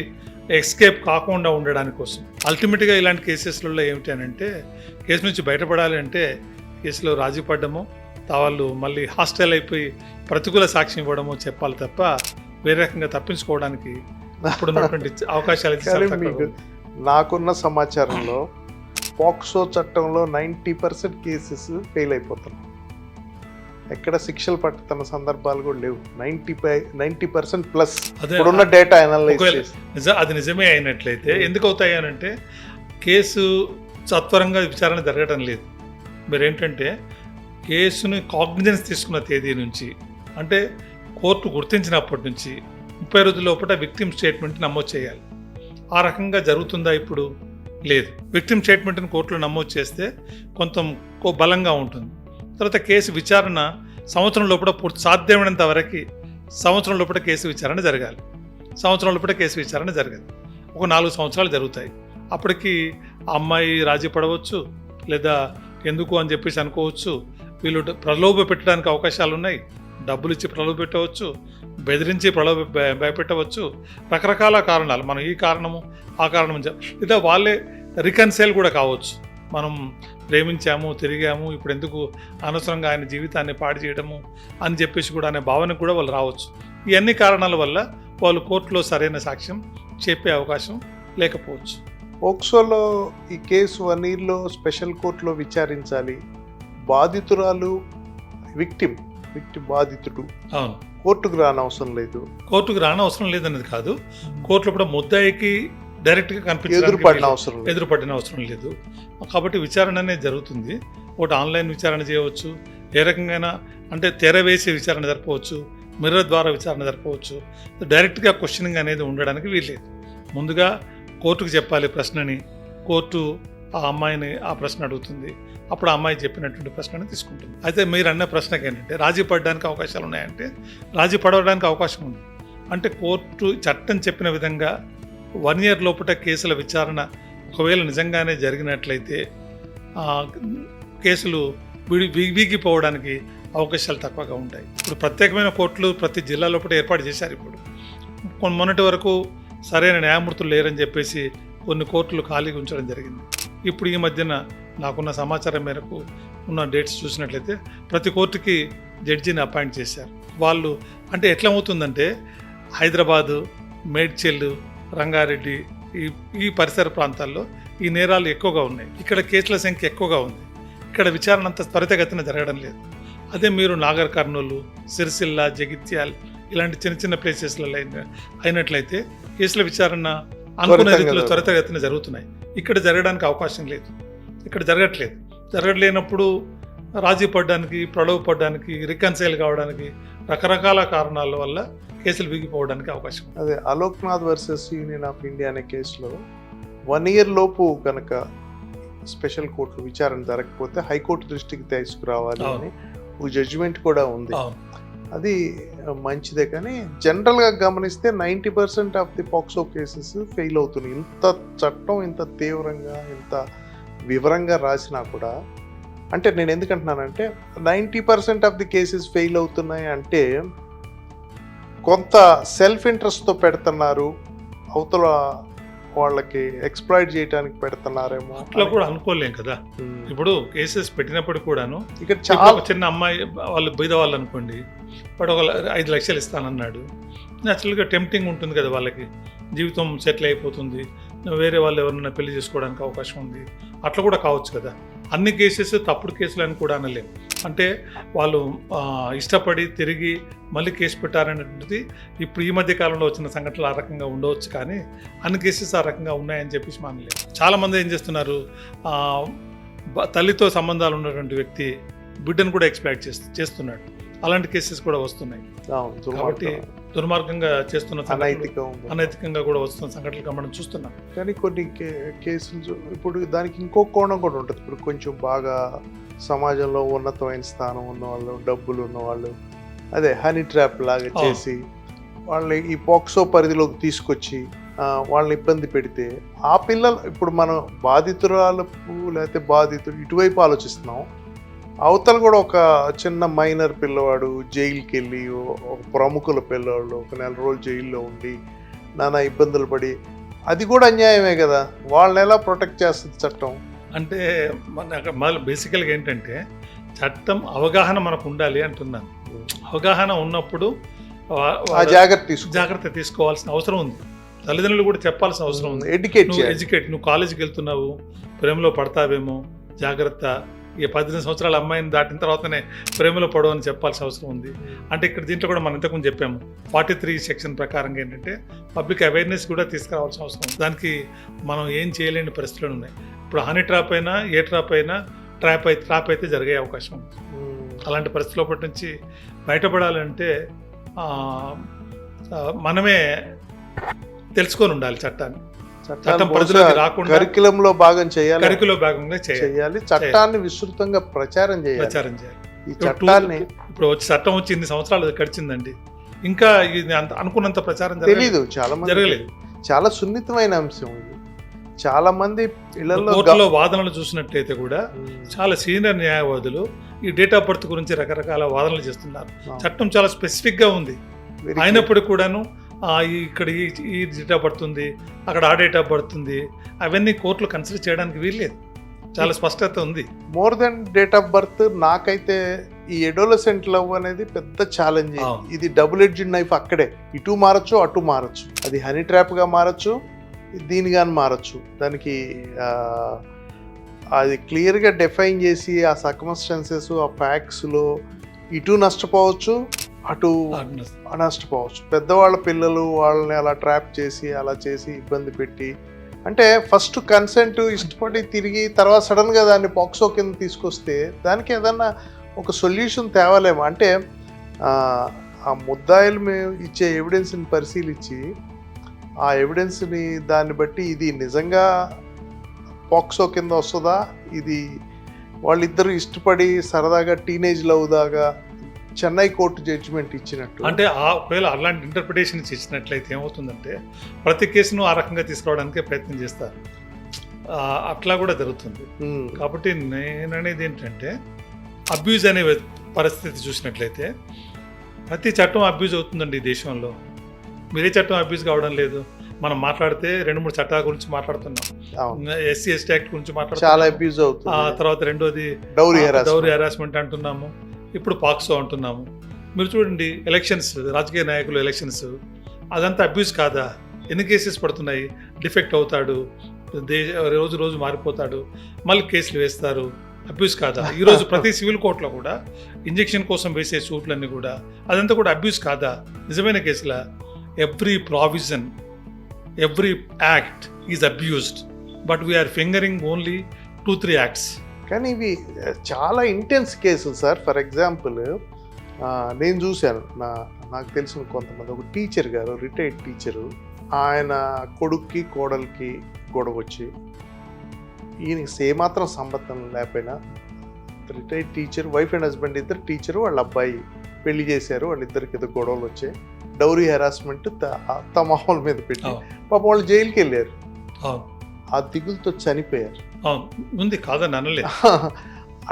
ఎస్కేప్ కాకుండా ఉండడానికి కోసం. అల్టిమేట్గా ఇలాంటి కేసెస్లలో ఏమిటి అని అంటే, కేసు నుంచి బయటపడాలి అంటే కేసులో రాజీ పడ్డము, వాళ్ళు మళ్ళీ హాస్టల్ అయిపోయి ప్రతికూల సాక్ష్యం ఇవ్వడము చెప్పాలి తప్ప వేరే రకంగా తప్పించుకోవడానికి ఇప్పుడున్నటువంటి అవకాశాలు అయితే చాలా కానీ తక్కువ. మీకు నాకున్న సమాచారంలో పోక్సో చట్టంలో 90% కేసెస్ ఫెయిల్ అయిపోతున్నాయి. ఎక్కడ శిక్షలు పట్టుతున్న సందర్భాలు కూడా లేవు. 90% ప్లస్ అదే ఇప్పుడున్న డేటా అనలైజ్ ఒకవేళ చేసి. అది నిజమే అయినట్లయితే ఎందుకు అవుతాయి అని అంటే, కేసు సత్వరంగా విచారణ జరగడం లేదు. మీరేంటంటే కేసుని కాగ్నిజెన్స్ తీసుకున్న తేదీ నుంచి, అంటే కోర్టు గుర్తించినప్పటి నుంచి 30 రోజుల లోపల విక్టిమ్ స్టేట్మెంట్ నమోదు చేయాలి. ఆ రకంగా జరుగుతుందా ఇప్పుడు? లేదు. విక్టిమ్ స్టేట్మెంట్ని కోర్టులో నమోదు చేస్తే కొంత బలంగా ఉంటుంది. తర్వాత కేసు విచారణ సంవత్సరం లోపల సాధ్యమైనంత వరకు సంవత్సరం లోపల కేసు విచారణ జరగాలి. సంవత్సరం లోపల కేసు విచారణ జరగదు. ఒక 4 సంవత్సరాలు జరుగుతాయి. అప్పటికి ఆ అమ్మాయి రాజీ పడవచ్చు, లేదా ఎందుకు అని చెప్పేసి అనుకోవచ్చు. వీళ్ళు ప్రలోభ పెట్టడానికి అవకాశాలు ఉన్నాయి. డబ్బులు ఇచ్చి ప్రలోభ పెట్టవచ్చు, బెదిరించి భయపెట్టవచ్చు. రకరకాల కారణాలు, మనం ఈ కారణము ఆ కారణం లేదా వాళ్ళే రికన్సైల్ కూడా కావచ్చు. మనం ప్రేమించాము, తిరిగాము, ఇప్పుడు ఎందుకు అనవసరంగా ఆయన జీవితాన్ని పాడు చేయడము అని చెప్పేసి కూడా అనే భావనకు కూడా వాళ్ళు రావచ్చు. ఈ అన్ని కారణాల వల్ల వాళ్ళు కోర్టులో సరైన సాక్ష్యం చెప్పే అవకాశం లేకపోవచ్చు. పోక్సోలో ఈ కేసు 1 yearలో స్పెషల్ కోర్టులో విచారించాలి. బాధితురాలు విక్టిమ్ బాధితుడు అవును, కోర్టుకు రానవసరం లేదు. కోర్టుకు రానవసరం లేదనేది కాదు, కోర్టులో కూడా ముద్దాయికి డైరెక్ట్గా ఎదురుపడిన అవసరం లేదు. ఎదురుపడిన అవసరం లేదు. కాబట్టి విచారణ అనేది జరుగుతుంది. ఒకటి ఆన్లైన్ విచారణ చేయవచ్చు, ఏ రకంగా అంటే తెర వేసి విచారణ జరపవచ్చు, మిర్రర్ ద్వారా విచారణ జరపవచ్చు. డైరెక్ట్గా క్వశ్చనింగ్ అనేది ఉండడానికి వీల్లేదు. ముందుగా కోర్టుకు చెప్పాలి ప్రశ్నని, కోర్టు ఆ అమ్మాయిని ఆ ప్రశ్న అడుగుతుంది, అప్పుడు ఆ అమ్మాయి చెప్పినటువంటి ప్రశ్నని తీసుకుంటుంది. అయితే మీరు అన్న ప్రశ్నకి ఏంటంటే రాజీ పడడానికి అవకాశాలు ఉన్నాయంటే, రాజీ పడడానికి అవకాశం ఉంది. అంటే కోర్టు చట్టం చెప్పిన విధంగా 1 year లోపల కేసుల విచారణ ఒకవేళ నిజంగానే జరిగినట్లయితే కేసులు వీగిపోవడానికి అవకాశాలు తక్కువగా ఉంటాయి. ఇప్పుడు ప్రత్యేకమైన కోర్టులు ప్రతి జిల్లా లోపల ఏర్పాటు చేశారు. ఇప్పుడు మొన్నటి వరకు సరైన న్యాయమూర్తులు లేరని చెప్పేసి కొన్ని కోర్టులు ఖాళీగా ఉంచడం జరిగింది. ఇప్పుడు ఈ మధ్యన నాకున్న సమాచారం మేరకు ఉన్న డేట్స్ చూసినట్లయితే ప్రతి కోర్టుకి జడ్జిని అపాయింట్ చేశారు. వాళ్ళు అంటే ఎట్లా అవుతుందంటే, హైదరాబాదు, మేడ్చల్, రంగారెడ్డి ఈ పరిసర ప్రాంతాల్లో ఈ నేరాలు ఎక్కువగా ఉన్నాయి. ఇక్కడ కేసుల సంఖ్య ఎక్కువగా ఉంది. ఇక్కడ విచారణ అంత త్వరితగతిన జరగడం లేదు. అదే మీరు నాగర్ కర్నూలు, సిరిసిల్ల, జగిత్యాల్ ఇలాంటి చిన్న చిన్న ప్లేసెస్లలో అయినట్లయితే కేసుల విచారణ అనుకున్న రీతిలో త్వరితగతిన జరుగుతున్నాయి. ఇక్కడ జరగడానికి అవకాశం లేదు. ఇక్కడ జరగలేనప్పుడు రాజీ పడడానికి, ప్రలోభ పడడానికి, రికన్సైల్ కావడానికి రకరకాల కారణాల వల్ల కేసులు వీగిపోవడానికి అవకాశం. అదే Aloknath versus union of India అనే కేసులో 1 year లోపు కనుక స్పెషల్ కోర్టు విచారణ జరగకపోతే హైకోర్టు దృష్టికి తీసుకురావాలి అని ఒక జడ్జిమెంట్ కూడా ఉంది. అది మంచిదే. కానీ జనరల్గా గమనిస్తే 90% of the POCSO cases fail అవుతున్నాయి. ఇంత చట్టం ఇంత తీవ్రంగా ఇంత వివరంగా రాసినా కూడా, అంటే నేను ఎందుకంటున్నానంటే 90% ఆఫ్ ది కేసెస్ ఫెయిల్ అవుతున్నాయి అంటే కొంత సెల్ఫ్ ఇంట్రెస్ట్తో పెడుతున్నారు, అవతల వాళ్ళకి ఎక్స్ప్లాయిట్ చేయడానికి పెడుతున్నారేమో అట్లా కూడా అనుకోలేం కదా. ఇప్పుడు కేసెస్ పెట్టినప్పుడు కూడాను ఇక్కడ చాలా చిన్న అమ్మాయి వాళ్ళు బీద వాళ్ళు అనుకోండి, వాడు ఒక 5 లక్షలు ఇస్తానన్నాడు. న్యాచురల్గా టెంప్టింగ్ ఉంటుంది కదా, వాళ్ళకి జీవితం సెటిల్ అయిపోతుంది, వేరే వాళ్ళు ఎవరైనా పెళ్లి చేసుకోవడానికి అవకాశం ఉంది, అట్లా కూడా కావచ్చు కదా. అన్ని కేసెస్ తప్పుడు కేసులు అని కూడా అనలేము. అంటే వాళ్ళు ఇష్టపడి తిరిగి మళ్ళీ కేసు పెట్టారనేటువంటిది ఇప్పుడు ఈ మధ్య కాలంలో వచ్చిన సంఘటనలు ఆ రకంగా ఉండవచ్చు. కానీ అన్ని కేసెస్ ఆ రకంగా ఉన్నాయని చెప్పేసి మనలేము. చాలామంది ఏం చేస్తున్నారు, తల్లితో సంబంధాలు ఉన్నటువంటి వ్యక్తి బిడ్డను కూడా ఎక్స్ప్లాయిట్ చేస్తున్నాడు. అలాంటి కేసెస్ కూడా వస్తున్నాయి. కాబట్టి దుర్మార్గంగా చేస్తున్న అనైతికంగా కూడా వస్తున్న సంఘటనలు మనం చూస్తున్నాం. కానీ కొన్ని కేసులు ఇప్పుడు దానికి ఇంకో కోణం కూడా ఉంటుంది. ఇప్పుడు కొంచెం బాగా సమాజంలో ఉన్నతమైన స్థానం ఉన్నవాళ్ళు, డబ్బులు ఉన్నవాళ్ళు అదే హనీ ట్రాప్ లాగా చేసి వాళ్ళని ఈ పాక్సో పరిధిలోకి తీసుకొచ్చి వాళ్ళని ఇబ్బంది పెడితే ఆ పిల్లలు, ఇప్పుడు మనం బాధితురాలకు లేకపోతే బాధితుడు ఇటువైపు ఆలోచిస్తున్నాం, అవతల కూడా ఒక చిన్న మైనర్ పిల్లవాడు జైలుకి వెళ్ళి, ఒక ప్రముఖుల పిల్లవాళ్ళు ఒక 4 రోజులు జైల్లో ఉండి నానా ఇబ్బందులు పడి అది కూడా అన్యాయమే కదా, వాళ్ళని ఎలా ప్రొటెక్ట్ చేస్తుంది చట్టం? అంటే మన బేసికల్గా ఏంటంటే చట్టం అవగాహన మనకు ఉండాలి అంటున్నాను. అవగాహన ఉన్నప్పుడు ఆ జాగ్రత్త తీసుకోవాల్సిన అవసరం ఉంది. తల్లిదండ్రులు కూడా చెప్పాల్సిన అవసరం ఉంది. ఎడ్యుకేట్ నువ్వు కాలేజీకి వెళ్తున్నావు, ప్రేమలో పడతావేమో, జాగ్రత్త. ఈ 18 సంవత్సరాల అమ్మాయిని దాటిన తర్వాతనే ప్రేమలో పడవని చెప్పాల్సిన అవసరం ఉంది. అంటే ఇక్కడ దీంట్లో కూడా మనం ఇంతకుముందు చెప్పాము 43 సెక్షన్ ప్రకారంగా ఏంటంటే పబ్లిక్ అవేర్నెస్ కూడా తీసుకురావాల్సిన అవసరం ఉంది. దానికి మనం ఏం చేయలేని పరిస్థితులు ఉన్నాయి. ఇప్పుడు హనీ ట్రాప్ అయినా ఏ ట్రాప్ అయినా ట్రాప్ అయితే జరిగే అవకాశం ఉంది. అలాంటి పరిస్థితుల నుంచి బయటపడాలంటే మనమే తెలుసుకొని ఉండాలి చట్టాన్ని. చట్టం పరిధిలోకి రాకుండా కరికులంలో భాగం చేయాలి, కరికులో భాగంగా చేయాలి. చట్టాన్ని విస్తృతంగా ప్రచారం చేయాలి. ఈ చట్టాన్ని ఇప్పుడు చట్టం వచ్చి ఇన్ని సంవత్సరాలు గడిచిందండి, ఇంకా ఇది అనుకున్నంత ప్రచారం తెలీదు, చాలా మంది జరగలేదు. చాలా సున్నితమైన అంశం ఇది. చాలా మంది ఇళ్లలో కోర్టులో వాదనలు చూసినట్లయితే కూడా చాలా సీనియర్ న్యాయవాదులు ఈ డేట్ ఆఫ్ బర్త్ గురించి రకరకాల వాదనలు చేస్తున్నారు. చట్టం చాలా స్పెసిఫిక్ గా ఉంది, అయినప్పటికీ కూడాను ఇక్కడ ఈ డేట్ ఆఫ్ బర్త్ ఉంది, అక్కడ ఆ డేట్ ఆఫ్ బర్త్ ఉంది, అవన్నీ కోర్టులు కన్సిడర్ చేయడానికి వీల్లేదు. చాలా స్పష్టత ఉంది. More than date of birth నాకైతే ఈ ఎడోలసెంట్ లవ్ అనేది పెద్ద ఛాలెంజ్. ఇది డబుల్ ఎడ్జ్డ్ నైఫ్. అక్కడే ఇటు మారచ్చు, అటు మారచ్చు. అది హనీ ట్రాప్ గా మారచ్చు, దీని కానీ మారచ్చు. దానికి అది క్లియర్గా డిఫైన్ చేసి ఆ సర్కమ్స్టాన్సెస్, ఆ ఫ్యాక్ట్స్లో ఇటు నష్టపోవచ్చు, అటు నష్టపోవచ్చు. పెద్దవాళ్ళ పిల్లలు వాళ్ళని అలా ట్రాప్ చేసి అలా చేసి ఇబ్బంది పెట్టి, అంటే ఫస్ట్ కన్సెంట్ ఇష్టపడి తిరిగి తర్వాత సడన్గా దాన్ని పాక్సో కింద తీసుకొస్తే దానికి ఏదన్నా ఒక సొల్యూషన్ తేవాలేమో. అంటే ఆ ముద్దాయిలు మేము ఇచ్చే ఎవిడెన్స్ని పరిశీలించి ఆ ఎవిడెన్స్ని దాన్ని బట్టి ఇది నిజంగా పాక్సో కింద వస్తుందా, ఇది వాళ్ళిద్దరూ ఇష్టపడి సరదాగా టీనేజ్ లవ్ దాగా చెన్నై కోర్టు జడ్జిమెంట్ ఇచ్చినట్టు. అంటే ఒకవేళ అలాంటి ఇంటర్ప్రిటేషన్ ఇచ్చినట్లయితే ఏమవుతుందంటే ప్రతి కేసును ఆ రకంగా తీసుకురావడానికే ప్రయత్నం చేస్తారు. అట్లా కూడా జరుగుతుంది. కాబట్టి నేననేది ఏంటంటే అబ్యూజ్ అనే పరిస్థితి చూసినట్లయితే ప్రతి చట్టం అబ్యూజ్ అవుతుందండి ఈ దేశంలో. మీరే చట్టం అబ్యూజ్ కావడం లేదు. మనం మాట్లాడితే 2-3 చట్టాల గురించి మాట్లాడుతున్నాం. SC ST యాక్ట్ గురించి మాట్లాడుతున్నాం, చాలా అబ్యూజ్ అవుతుంది. తర్వాత రెండోది డౌరీ హెరాస్మెంట్ అంటున్నాము, ఇప్పుడు పాక్సో అంటున్నాము. మీరు చూడండి, ఎలక్షన్స్, రాజకీయ నాయకులు ఎలక్షన్స్, అదంతా అబ్యూజ్ కాదా? ఎన్ని కేసెస్ పడుతున్నాయి? డిఫెక్ట్ అవుతాడు, రోజు మారిపోతాడు, మళ్ళీ కేసులు వేస్తారు. అబ్యూజ్ కాదా? ఈరోజు ప్రతి సివిల్ కోర్టులో కూడా ఇంజెక్షన్ కోసం వేసే సూట్లన్నీ కూడా అదంతా కూడా అబ్యూజ్ కాదా? నిజమైన కేసులా? Every provision, every act is abused, but we are fingering only 2-3 acts. కానీ ఇవి చాలా ఇంటెన్స్ కేసులు సార్. ఫర్ ఎగ్జాంపుల్ నేను చూశాను, నాకు తెలిసిన కొంతమంది, ఒక టీచర్ గారు, రిటైర్డ్ టీచరు, ఆయన కొడుక్కి కోడలికి గొడవ వచ్చి, ఈయనకి ఏమాత్రం సంబంధం లేకపోయినా retired teacher, wife and husband ఇద్దరు టీచరు, వాళ్ళ అబ్బాయి పెళ్లి చేశారు, వాళ్ళిద్దరికి ఏదో గొడవలు వచ్చాయి, డౌరీ హెరాస్మెంట్ తమాహుల మీద పెట్టి పాపం వాళ్ళు జైలుకి వెళ్ళారు, ఆ దిగులతో చనిపోయారు. ఉంది కాదని అనలేదు.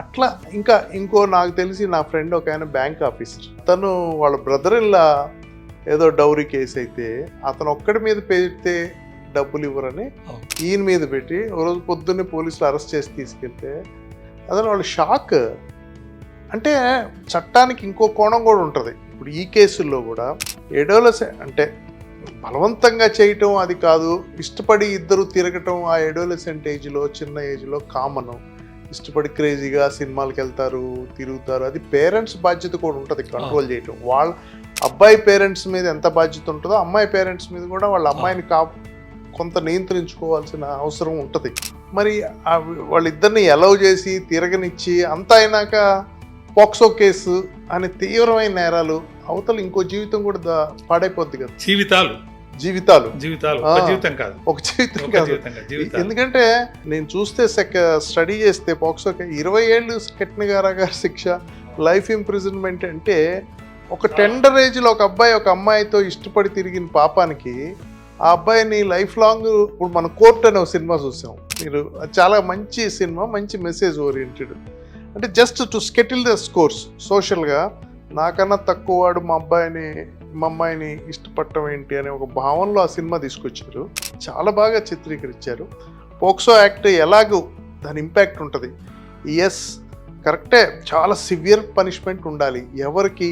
అట్లా ఇంకో నాకు తెలిసి నా ఫ్రెండ్ ఒక ఆయన బ్యాంక్ ఆఫీసర్, తను వాళ్ళ బ్రదర్ ఇల్లా ఏదో డౌరీ కేసు అయితే అతను ఒక్కడి మీద పెడితే డబ్బులు ఇవ్వరని ఈయన మీద పెట్టి ఒక రోజు పొద్దున్నే పోలీసులు అరెస్ట్ చేసి తీసుకెళ్తే అతను వాళ్ళు షాక్. అంటే చట్టానికి ఇంకో కోణం కూడా ఉంటుంది. ఇప్పుడు ఈ కేసుల్లో కూడా అంటే బలవంతంగా చేయటం అది కాదు, ఇష్టపడి ఇద్దరు తిరగటం ఆ ఎడోలసెంట్ ఏజ్లో, చిన్న ఏజ్లో కామన్. ఇష్టపడి క్రేజీగా సినిమాలకు వెళ్తారు, తిరుగుతారు. అది పేరెంట్స్ బాధ్యత కూడా ఉంటుంది కంట్రోల్ చేయటం. వాళ్ళ అబ్బాయి పేరెంట్స్ మీద ఎంత బాధ్యత ఉంటుందో అమ్మాయి పేరెంట్స్ మీద కూడా వాళ్ళ అమ్మాయిని కొంత నియంత్రించుకోవాల్సిన అవసరం ఉంటుంది. మరి వాళ్ళిద్దరిని అలౌ చేసి తిరగనిచ్చి అంతా అయినాక పాక్సో కేసు అనే తీవ్రమైన నేరాలు, అవతల ఇంకో జీవితం కూడా పాడైపోద్ది కదా. జీవితాలు జీవితం కాదు, ఒక జీవితం కాదు. ఎందుకంటే నేను చూస్తే స్టడీ చేస్తే పాక్సో 20 ఏళ్ళు కఠిన కారాగార శిక్ష, లైఫ్ ఇంప్రిజన్మెంట్. అంటే ఒక టెండర్ ఏజ్లో ఒక అబ్బాయి ఒక అమ్మాయితో ఇష్టపడి తిరిగిన పాపానికి ఆ అబ్బాయిని లైఫ్ లాంగ్. ఇప్పుడు మన కోర్ట్ అనే ఒక సినిమా చూసాం, మీరు చాలా మంచి సినిమా, మంచి మెసేజ్ ఓరియంటెడ్. అంటే జస్ట్ టు స్కెటిల్ ద స్కోర్స్ సోషల్గా, నాకన్నా తక్కువ వాడు మా అబ్బాయిని మా అమ్మాయిని ఇష్టపడటం ఏంటి అనే ఒక భావనలో ఆ సినిమా తీసుకొచ్చారు. చాలా బాగా చిత్రీకరించారు. పోక్సో యాక్ట్ ఎలాగో దాని ఇంపాక్ట్ ఉంటుంది. ఎస్, కరెక్టే, చాలా సివియర్ పనిష్మెంట్ ఉండాలి. ఎవరికి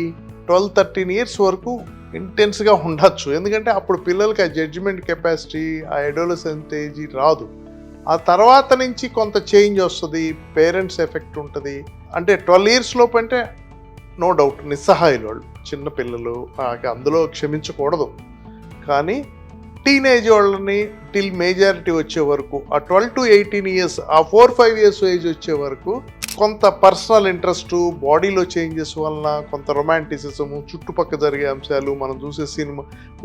12-13 ఇయర్స్ వరకు ఇంటెన్స్గా ఉండొచ్చు. ఎందుకంటే అప్పుడు పిల్లలకి ఆ జడ్జిమెంట్ కెపాసిటీ, ఆ అడోలసెంట్ ఏజ్ రాదు. ఆ తర్వాత నుంచి కొంత చేంజ్ వస్తుంది, పేరెంట్స్ ఎఫెక్ట్ ఉంటుంది. అంటే 12 ఇయర్స్ లోపు అంటే నో డౌట్ నిస్సహాయులు వాళ్ళు, చిన్నపిల్లలు, అందులో క్షమించకూడదు. కానీ టీనేజ్ వాళ్ళని టిల్ మేజారిటీ వచ్చే వరకు, ఆ 12 to 18 ఇయర్స్, ఆ 4-5 ఇయర్స్ ఏజ్ వచ్చే వరకు కొంత పర్సనల్ ఇంట్రెస్ట్, బాడీలో చేంజెస్ వలన కొంత రొమాంటిసిజము, చుట్టుపక్కల జరిగే అంశాలు, మనం చూసే సినిమా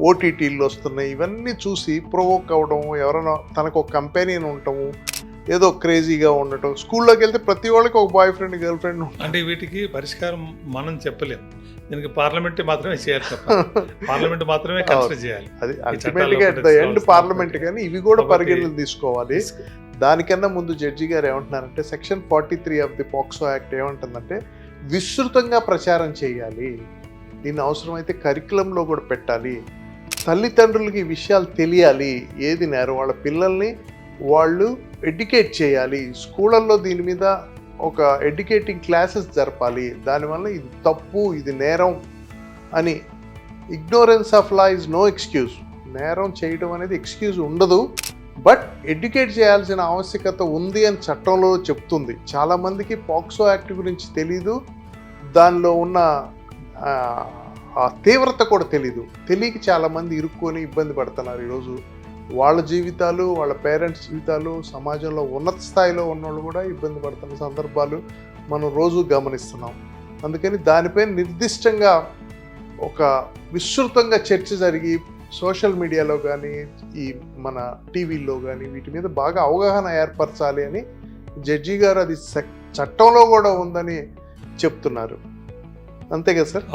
ఓటీటీల్లో వస్తున్నాయి, ఇవన్నీ చూసి ప్రొవోక్ అవ్వడం, ఎవరైనా తనకు ఒక కంపెనీని ఉండటము, ఏదో క్రేజీగా ఉండటం. స్కూల్లోకి వెళ్తే ప్రతి వాళ్ళకి ఒక బాయ్ ఫ్రెండ్, గర్ల్ ఫ్రెండ్. అంటే వీటికి పరిష్కారం మనం చెప్పలేము. దీనికి పార్లమెంట్ మాత్రమే చేయాలి తప్ప, పార్లమెంట్ మాత్రమే కన్సిడర్ చేయాలి. అది అల్టిమేట్గా అట్ ద ఎండ్ పార్లమెంట్, కానీ ఇవి కూడా పరిగణనలు తీసుకోవాలి. దానికన్నా ముందు జడ్జి గారు ఏమంటున్నారంటే, section 43 of the POCSO act ఏమంటుందంటే, విస్తృతంగా ప్రచారం చేయాలి, దీన్ని అవసరమైతే కరికులంలో కూడా పెట్టాలి, తల్లిదండ్రులకి ఈ విషయాలు తెలియాలి, ఏది నేరం, వాళ్ళ పిల్లల్ని వాళ్ళు ఎడ్యుకేట్ చేయాలి, స్కూళ్ళల్లో దీని మీద ఒక ఎడ్యుకేటింగ్ క్లాసెస్ జరపాలి, దానివల్ల ఇది తప్పు, ఇది నేరం అని. Ignorance of law is no excuse. నేరం చేయడం అనేది ఎక్స్క్యూజ్ ఉండదు, బట్ ఎడ్యుకేట్ చేయాల్సిన ఆవశ్యకత ఉంది అని చట్టంలో చెప్తుంది. చాలామందికి పోక్సో యాక్ట్ గురించి తెలీదు, దానిలో ఉన్న ఆ తీవ్రత కూడా తెలీదు. తెలియక చాలామంది ఇరుక్కొని ఇబ్బంది పడుతున్నారు ఈరోజు. వాళ్ళ జీవితాలు, వాళ్ళ పేరెంట్స్ జీవితాలు, సమాజంలో ఉన్నత స్థాయిలో ఉన్నవాళ్ళు కూడా ఇబ్బంది పడుతున్న సందర్భాలు మనం రోజు గమనిస్తున్నాం. అందుకని దానిపై నిర్దిష్టంగా ఒక విస్తృతంగా చర్చ జరిగి సోషల్ మీడియాలో కానీ, ఈ మన టీవీల్లో కానీ వీటి మీద బాగా అవగాహన ఏర్పరచాలి అని జడ్జి గారు అది చట్టంలో కూడా ఉందని చెప్తున్నారు. అంతే కదా సార్?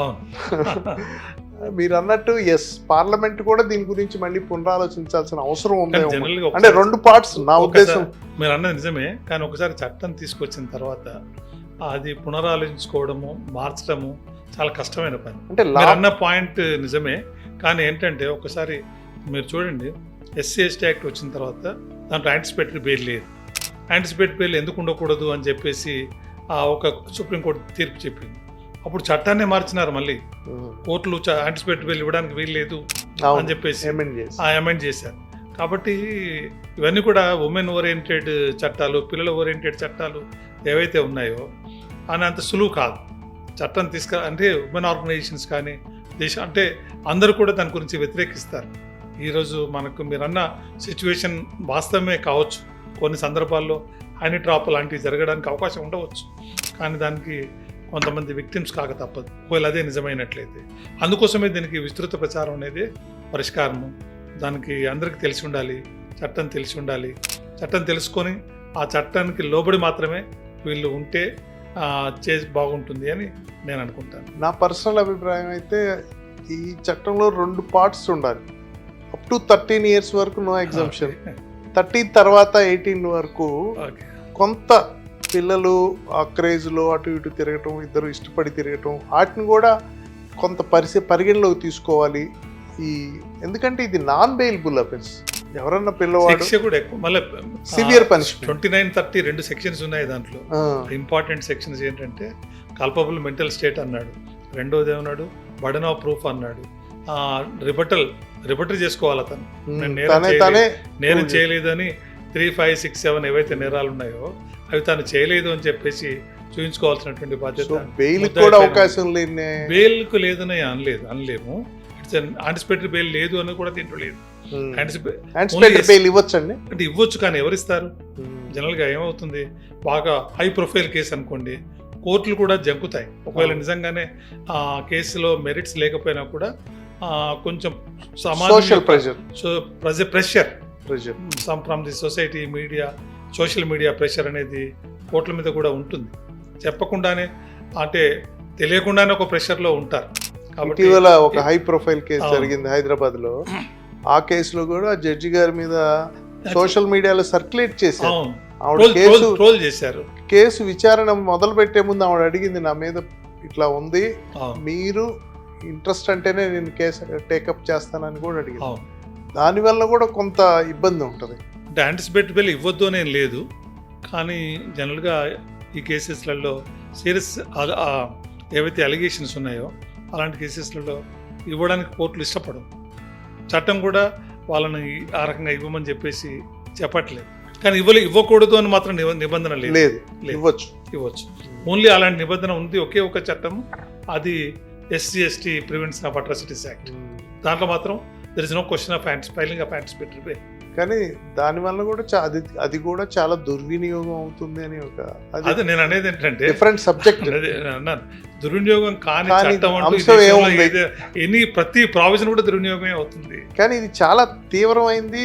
మీరు అన్నట్టు ఎస్, పార్లమెంట్ కూడా దీని గురించి మళ్ళీ పునరాలోచించాల్సిన అవసరం ఉంది. అంటే 2 పార్ట్స్ నా ఉద్దేశం. మీరు అన్నది నిజమే, కానీ ఒకసారి చట్టం తీసుకొచ్చిన తర్వాత అది పునరాలోచించుకోవడము, మార్చడము చాలా కష్టమైన పని. అంటే అన్న పాయింట్ నిజమే, కానీ ఏంటంటే ఒకసారి మీరు చూడండి, SC/ST యాక్ట్ వచ్చిన తర్వాత దాంట్లో యాంటిసిపేటరీ బెయిల్ లేదు. యాంటిసిపేటరీ బెయిల్ ఎందుకు ఉండకూడదు అని చెప్పేసి ఒక సుప్రీంకోర్టు తీర్పు చెప్పింది. అప్పుడు చట్టాన్ని మార్చినారు, మళ్ళీ కోర్టులు యాంటిసిపేటరీ బెయిల్ ఇవ్వడానికి వీలు లేదు అని చెప్పేసి అమెండ్ చేశారు. కాబట్టి ఇవన్నీ కూడా ఉమెన్ ఓరియంటెడ్ చట్టాలు, పిల్లల ఓరియంటెడ్ చట్టాలు ఏవైతే ఉన్నాయో అని అంత సులువు కాదు. చట్టం అంటే ఉమెన్ ఆర్గనైజేషన్స్ కానీ దేశం అంటే అందరూ కూడా దాని గురించి వ్యతిరేకిస్తారు. ఈరోజు మనకు మీరన్న సిచ్యువేషన్ వాస్తవమే కావచ్చు, కొన్ని సందర్భాల్లో హనీ ట్రాప్ లాంటివి జరగడానికి అవకాశం ఉండవచ్చు, కానీ దానికి కొంతమంది విక్టిమ్స్ కాక తప్పదు ఒకవేళ అదే నిజమైనట్లయితే. అందుకోసమే దీనికి విస్తృత ప్రచారం అనేది పరిష్కారము. దానికి అందరికీ తెలిసి ఉండాలి, చట్టం తెలిసి ఉండాలి. చట్టం తెలుసుకొని ఆ చట్టానికి లోబడి మాత్రమే వీళ్ళు ఉంటే చేసి బాగుంటుంది అని నేను అనుకుంటాను. నా పర్సనల్ అభిప్రాయం అయితే ఈ చట్టంలో 2 పార్ట్స్ ఉండాలి. అప్ టు 13 ఇయర్స్ వరకు నో ఎగ్జంప్షన్, 13 తర్వాత 18 వరకు కొంత పిల్లలు ఆ క్రేజ్లో అటు ఇటు తిరగటం, ఇద్దరు ఇష్టపడి తిరగటం, వాటిని కూడా కొంత పరిగణలోకి తీసుకోవాలి. ఎందుకంటే ఇది నాన్ బెయిలబుల్ అఫెన్స్. ఎవరన్నా పిల్లవాడు సివియర్ పనిష్మెంట్ 29-30 2 సెక్షన్స్ ఉన్నాయి. దాంట్లో ఇంపార్టెంట్ సెక్షన్స్ ఏంటంటే కల్పబుల్ మెంటల్ స్టేట్ అన్నాడు, రెండోది ఏమన్నాడు బర్డెన్ ఆఫ్ ప్రూఫ్ అన్నాడు, రిపటర్ చేసుకోవాలి అతను, నేరం చేయలేదని 3, 5, 6, 7 ఏవైతే నేరాలు ఉన్నాయో అవి తను చేయలేదు అని చెప్పేసి చూపించుకోవాల్సినటువంటి బాధ్యత. బెయిల్కు లేదని అనలేము. ఇట్స్ యాంటిసిపేటరీ బెయిల్ లేదు అని కూడా దీంట్లో లేదు. అంటే ఇవ్వచ్చు, కానీ ఎవరిస్తారు? జనరల్గా ఏమవుతుంది, బాగా హై ప్రొఫైల్ కేసు అనుకోండి, కోర్టులు కూడా జంకుతాయి. ఒకవేళ నిజంగానే ఆ కేసులో మెరిట్స్ లేకపోయినా కూడా కొంచెం social pressure from the society, media, social media pressure అనేది కోర్టుల మీద కూడా ఉంటుంది. చెప్పకుండానే అంటే తెలియకుండానే ఒక ప్రెషర్లో ఉంటారు. కాబట్టి ఒక హై ప్రొఫైల్ కేసు జరిగింది హైదరాబాద్లో. ఆ కేసులో కూడా జడ్జి గారి మీద సోషల్ మీడియాలో సర్క్యులేట్ చేశారు. కేసు విచారణ మొదలు పెట్టే ముందు ఆవిడ అడిగింది, నా మీద ఇట్లా ఉంది, మీరు ఇంట్రెస్ట్ అంటేనే నేను కేసు టేకప్ చేస్తానని కూడా అడిగాను. అవును. దానివల్ల కూడా కొంత ఇబ్బంది ఉంటుంది. అంటే యాంటిసిపేటరీ బెయిల్ ఇవ్వద్దు అనేం లేదు, కానీ జనరల్గా ఈ కేసెస్లలో సీరియస్ ఏవైతే అలిగేషన్స్ ఉన్నాయో అలాంటి కేసెస్లలో ఇవ్వడానికి కోర్టులు ఇష్టపడవు. చట్టం కూడా వాళ్ళని ఆ రకంగా ఇవ్వమని చెప్పేసి చెప్పట్లేదు, కానీ ఇవ్వకూడదు అని మాత్రం నిబంధన లేదు. లేదు, ఇవ్వచ్చు. ఓన్లీ అలాంటి నిబంధన ఉంది, ఒకే ఒక చట్టం, అది SC/ST prevention of atrocities act. దాంట్లో మాత్రం there is no question of filing of anticipatory bail. కానీ దానివల్ల కూడా అది కూడా చాలా దుర్వినియోగం అవుతుంది అని ఒక అదే నేను అనేది ఏంటంటే డిఫరెంట్ సబ్జెక్ట్ అన్నాను. దుర్వినియోగం కాని కానీ చట్టం అంటూ అంశం ఏముంది? ప్రతి ప్రావిజన్ కూడా దుర్వినియోగమే అవుతుంది. కానీ ఇది చాలా తీవ్రమైంది.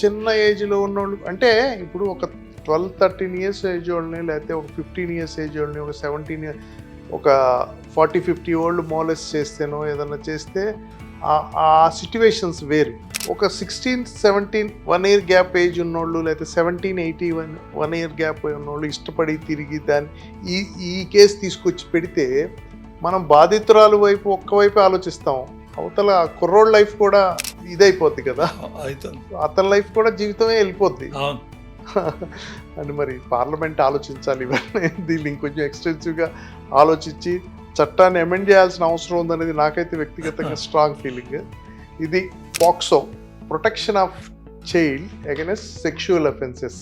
చిన్న ఏజ్ లో ఉన్నోళ్ళు, అంటే ఇప్పుడు ఒక 12-13 ఇయర్స్ ఏజ్ వాళ్ళని, లేకపోతే ఒక 15 ఇయర్స్ ఏజ్ వాళ్ళని, ఒక 17 ఇయర్స్, ఒక 40-50 ఓల్డ్ మోలెస్ చేస్తేనో ఏదన్నా చేస్తే ఆ సిచ్యువేషన్స్ వేరు. ఒక 16-17 1 ఇయర్ గ్యాప్ ఏజ్ ఉన్నోళ్ళు, లేకపోతే 17-18 1 ఇయర్ గ్యాప్ ఉన్నోళ్ళు ఇష్టపడి తిరిగి ఈ కేసు తీసుకొచ్చి పెడితే మనం బాధితురాలు వైపు ఒక్కవైపు ఆలోచిస్తాం, అవతల కుర్రోళ్ళ లైఫ్ కూడా ఇదైపోద్ది కదా, అతని లైఫ్ కూడా జీవితమే వెళ్ళిపోద్ది అని. మరి పార్లమెంట్ ఆలోచించాలి ఇవన్నీ, దీన్ని ఇంకొంచెం ఎక్స్టెన్సివ్గా ఆలోచించి చట్టాన్ని అమెండ్ చేయాల్సిన అవసరం ఉందనేది నాకైతే వ్యక్తిగతంగా స్ట్రాంగ్ ఫీలింగ్. ఇది POCSO, protection of child against sexual offences.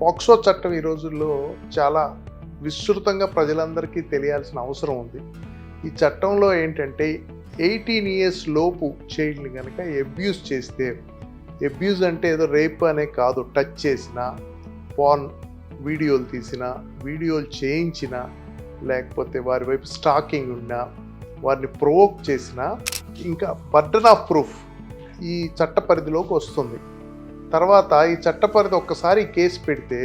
POCSO చట్టం ఈ రోజుల్లో చాలా విస్తృతంగా ప్రజలందరికీ తెలియాల్సిన అవసరం ఉంది. ఈ చట్టంలో ఏంటంటే 18 ఇయర్స్ లోపు చైల్డ్ని కనుక అబ్యూస్ చేస్తే, అబ్యూస్ అంటే ఏదో రేప్ అనే కాదు, టచ్ చేసినా, పార్న్ వీడియోలు తీసినా, వీడియోలు చేయించినా, లేకపోతే వారి వైపు స్టాకింగ్ ఉన్నా, వారిని ప్రొవోక్ చేసినా, ఇంకా బర్డన్ ఆఫ్ ప్రూఫ్ ఈ చట్ట పరిధిలోకి వస్తుంది. తర్వాత ఈ చట్ట పరిధి ఒక్కసారి కేసు పెడితే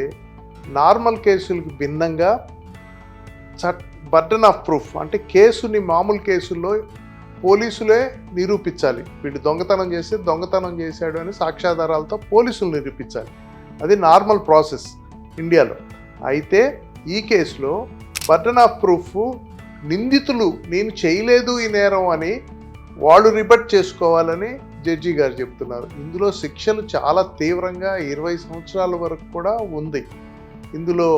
నార్మల్ కేసులకు భిన్నంగా బర్డన్ ఆఫ్ ప్రూఫ్ అంటే కేసుని మామూలు కేసుల్లో పోలీసులే నిరూపించాలి. వీడు దొంగతనం చేస్తే దొంగతనం చేశాడు అని సాక్ష్యాధారాలతో పోలీసులు నిరూపించాలి. అది నార్మల్ ప్రాసెస్ ఇండియాలో. అయితే ఈ కేసులో బర్డన్ ఆఫ్ ప్రూఫ్ నిందితులు నేను చేయలేదు ఈ నేరం అని వాళ్ళు రిబట్ చేసుకోవాలని జడ్జి గారు చెప్తున్నారు. ఇందులో శిక్షలు చాలా తీవ్రంగా 20 సంవత్సరాల వరకు కూడా ఉంది. ఇందులో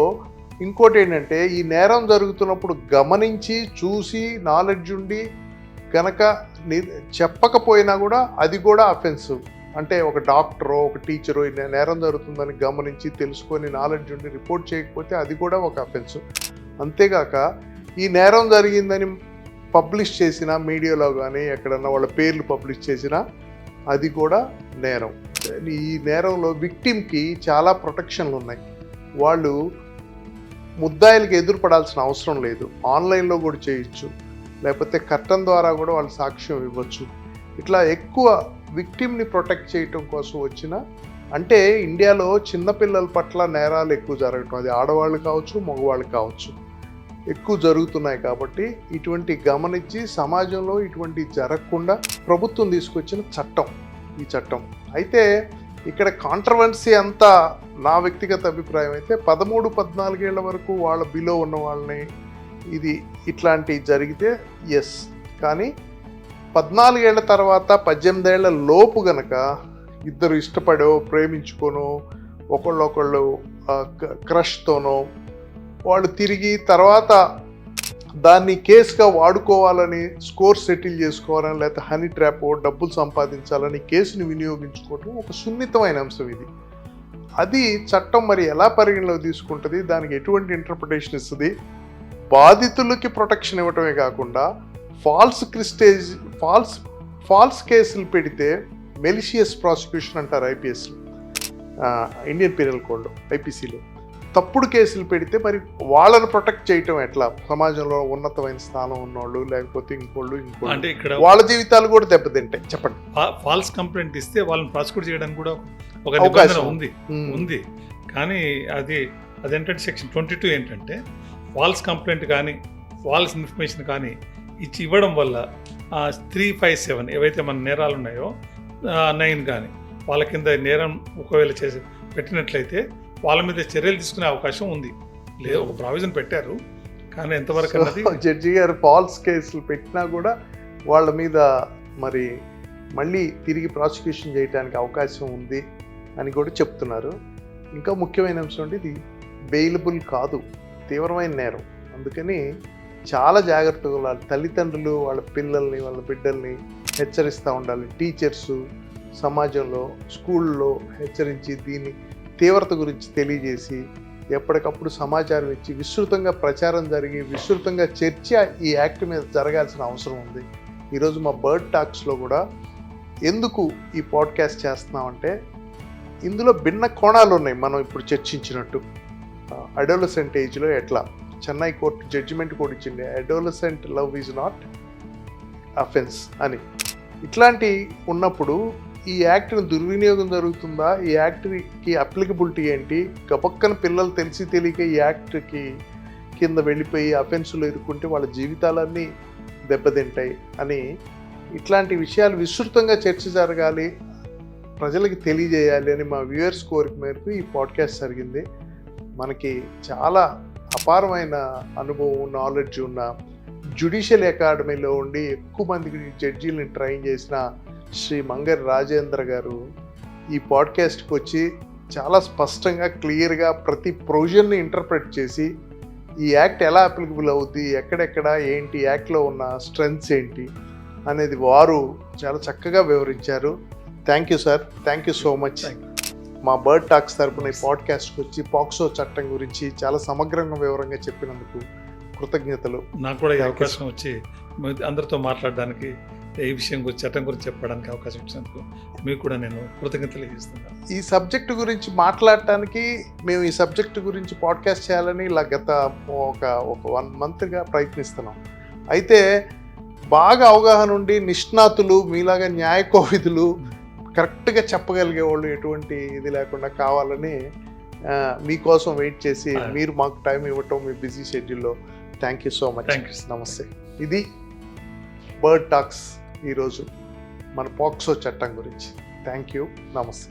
ఇంకోటి ఏంటంటే, ఈ నేరం జరుగుతున్నప్పుడు గమనించి చూసి నాలెడ్జ్ ఉండి కనుక చెప్పకపోయినా కూడా అది కూడా అఫెన్సివ్. అంటే ఒక డాక్టరో ఒక టీచరో ఈ నేరం జరుగుతుందని గమనించి తెలుసుకొని నాలెడ్జ్ ఉండి రిపోర్ట్ చేయకపోతే అది కూడా ఒక అఫెన్సివ్. అంతేగాక ఈ నేరం జరిగిందని పబ్లిష్ చేసిన మీడియాలో కానీ ఎక్కడన్నా వాళ్ళ పేర్లు పబ్లిష్ చేసినా అది కూడా నేరం. ఈ నేరంలో విక్టిమ్కి చాలా ప్రొటెక్షన్లు ఉన్నాయి. వాళ్ళు ముద్దాయిలకి ఎదురుపడాల్సిన అవసరం లేదు. ఆన్లైన్లో కూడా చేయొచ్చు, లేకపోతే కర్టన్ ద్వారా కూడా వాళ్ళు సాక్ష్యం ఇవ్వచ్చు. ఇట్లా ఎక్కువ విక్టిమ్ని ప్రొటెక్ట్ చేయటం కోసం వచ్చిన, అంటే ఇండియాలో చిన్నపిల్లల పట్ల నేరాలు ఎక్కువ జరగటం, అది ఆడవాళ్ళు కావచ్చు మగవాళ్ళు కావచ్చు, ఎక్కువ జరుగుతున్నాయి. కాబట్టి ఇటువంటి గమనించి సమాజంలో ఇటువంటి జరగకుండా ప్రభుత్వం తీసుకొచ్చిన చట్టం ఈ చట్టం. అయితే ఇక్కడ కాంట్రవర్సీ అంతా నా వ్యక్తిగత అభిప్రాయం అయితే 13-14 ఏళ్ల వరకు వాళ్ళ బిలో ఉన్న వాళ్ళని ఇట్లాంటివి జరిగితే ఎస్, కానీ 14 ఏళ్ల తర్వాత 18 ఏళ్ల లోపు గనక ఇద్దరు ఇష్టపడో ప్రేమించుకోనో ఒకళ్ళొకళ్ళు క్రష్తోనో వాళ్ళు తిరిగి తర్వాత దాన్ని కేసుగా వాడుకోవాలని, స్కోర్ సెటిల్ చేసుకోవాలని, లేకపోతే హనీ ట్రాప్ డబ్బులు సంపాదించాలని కేసుని వినియోగించుకోవటం ఒక సున్నితమైన అంశం ఇది. అది చట్టం మరి ఎలా పరిగణలోకి తీసుకుంటుంది, దానికి ఎటువంటి ఇంటర్ప్రిటేషన్ ఇస్తుంది, బాధితులకి ప్రొటెక్షన్ ఇవ్వటమే కాకుండా ఫాల్స్ కేసులు పెడితే మెలిషియస్ ప్రాసిక్యూషన్ అంటారు ఐపీఎస్లో, ఇండియన్ పీనల్ కోడ్లో, ఐపీసీలో. తప్పుడు కేసులు పెడితే మరి వాళ్ళని ప్రొటెక్ట్ చేయటం ఎట్లా? సమాజంలో ఉన్నతమైన స్థానం ఉన్నోళ్ళు లేకపోతే ఇంకోళ్ళు అంటే ఇక్కడ వాళ్ళ జీవితాలు కూడా దెబ్బతింటాయి. చెప్పండి. ఫాల్స్ కంప్లైంట్ ఇస్తే వాళ్ళని ప్రాసిక్యూట్ చేయడానికి కూడా ఒక నిబంధన ఉంది కానీ అదేంటంటే సెక్షన్ 22 ఏంటంటే ఫాల్స్ కంప్లైంట్ కానీ ఫాల్స్ ఇన్ఫర్మేషన్ కానీ ఇవ్వడం వల్ల 357 ఏవైతే మన నేరాలు ఉన్నాయో 9 కానీ వాళ్ళ కింద నేరం ఒకవేళ పెట్టినట్లయితే వాళ్ళ మీద చర్యలు తీసుకునే అవకాశం ఉంది. లేదు, ఒక ప్రావిజన్ పెట్టారు, కానీ ఎంతవరకు అన్నది జడ్జి గారు ఫాల్స్ కేసులు పెట్టినా కూడా వాళ్ళ మీద మరి మళ్ళీ తిరిగి ప్రాసిక్యూషన్ చేయడానికి అవకాశం ఉంది అని కూడా చెప్తున్నారు. ఇంకా ముఖ్యమైన అంశం అంటే ఇది బెయిలబుల్ కాదు, తీవ్రమైన నేరం. అందుకని చాలా జాగ్రత్తగా ఉండాలి. తల్లిదండ్రులు వాళ్ళ పిల్లల్ని వాళ్ళ బిడ్డల్ని హెచ్చరిస్తూ ఉండాలి. టీచర్సు సమాజంలో స్కూల్లో హెచ్చరించి దీన్ని తీవ్రత గురించి తెలియజేసి ఎప్పటికప్పుడు సమాచారం ఇచ్చి విస్తృతంగా ప్రచారం జరిగి విస్తృతంగా చర్చ ఈ యాక్ట్ మీద జరగాల్సిన అవసరం ఉంది. ఈరోజు మా బర్డ్ టాక్స్లో కూడా ఎందుకు ఈ పాడ్కాస్ట్ చేస్తున్నామంటే ఇందులో భిన్న కోణాలు ఉన్నాయి. మనం ఇప్పుడు చర్చించినట్టు అడోలసెంట్ ఏజ్లో ఎట్లా చెన్నై కోర్టు జడ్జిమెంట్ కూడా ఇచ్చింది, adolescent love is not offence అని. ఇట్లాంటి ఉన్నప్పుడు ఈ యాక్ట్ని దుర్వినియోగం జరుగుతుందా, ఈ యాక్ట్కి అప్లికబిలిటీ ఏంటి, గబక్కన పిల్లలు తెలిసి తెలియక ఈ యాక్ట్కి కింద వెళ్ళిపోయి అఫెన్సులు ఎదుర్కొంటే వాళ్ళ జీవితాలన్నీ దెబ్బతింటాయి అని ఇట్లాంటి విషయాలు విస్తృతంగా చర్చ జరగాలి, ప్రజలకి తెలియజేయాలి అని మా వ్యూవర్స్ కోరిక మేరకు ఈ పాడ్కాస్ట్ జరిగింది. మనకి చాలా అపారమైన అనుభవం నాలెడ్జ్ ఉన్న జ్యుడిషియల్ అకాడమీలో ఉండి ఎక్కువ మందికి జడ్జీలను ట్రైన్ చేసిన శ్రీ మంగరి రాజేంద్ర గారు ఈ పాడ్కాస్ట్కి వచ్చి చాలా స్పష్టంగా క్లియర్గా ప్రతి ప్రొవిజన్ని ఇంటర్ప్రెట్ చేసి ఈ యాక్ట్ ఎలా అప్లికబుల్ అవుద్ది, ఎక్కడెక్కడ ఏంటి, యాక్ట్లో ఉన్న స్ట్రెంగ్త్స్ ఏంటి అనేది వారు చాలా చక్కగా వివరించారు. Thank you sir, thank you so much. మా బర్డ్ టాక్స్ తరపున ఈ పాడ్కాస్ట్కి వచ్చి పాక్సో చట్టం గురించి చాలా సమగ్రంగా వివరంగా చెప్పినందుకు కృతజ్ఞతలు. నాకు కూడా ఈ అవకాశం వచ్చి అందరితో మాట్లాడడానికి, ఈ విషయం గురించి చట్టం గురించి చెప్పడానికి అవకాశం ఇచ్చినందుకు మీకు కూడా నేను కృతజ్ఞతలు తెలియజేస్తున్నాను. ఈ సబ్జెక్టు గురించి మాట్లాడటానికి మేము ఈ సబ్జెక్టు గురించి పాడ్కాస్ట్ చేయాలని ఇలా గత ఒక 1 monthగా ప్రయత్నిస్తున్నాం. అయితే బాగా అవగాహన ఉండి నిష్ణాతులు మీలాగా న్యాయ కోవిదులు కరెక్ట్గా చెప్పగలిగే వాళ్ళు ఎటువంటి ఇది లేకుండా కావాలని మీకోసం వెయిట్ చేసి మీరు మాకు టైం ఇవ్వటం మీ బిజీ షెడ్యూల్లో థ్యాంక్ యూ సో మచ్. నమస్తే. ఇది బర్డ్ టాక్స్ ఈరోజు మన పాక్సో చట్టం గురించి. థ్యాంక్ యూ, నమస్తే.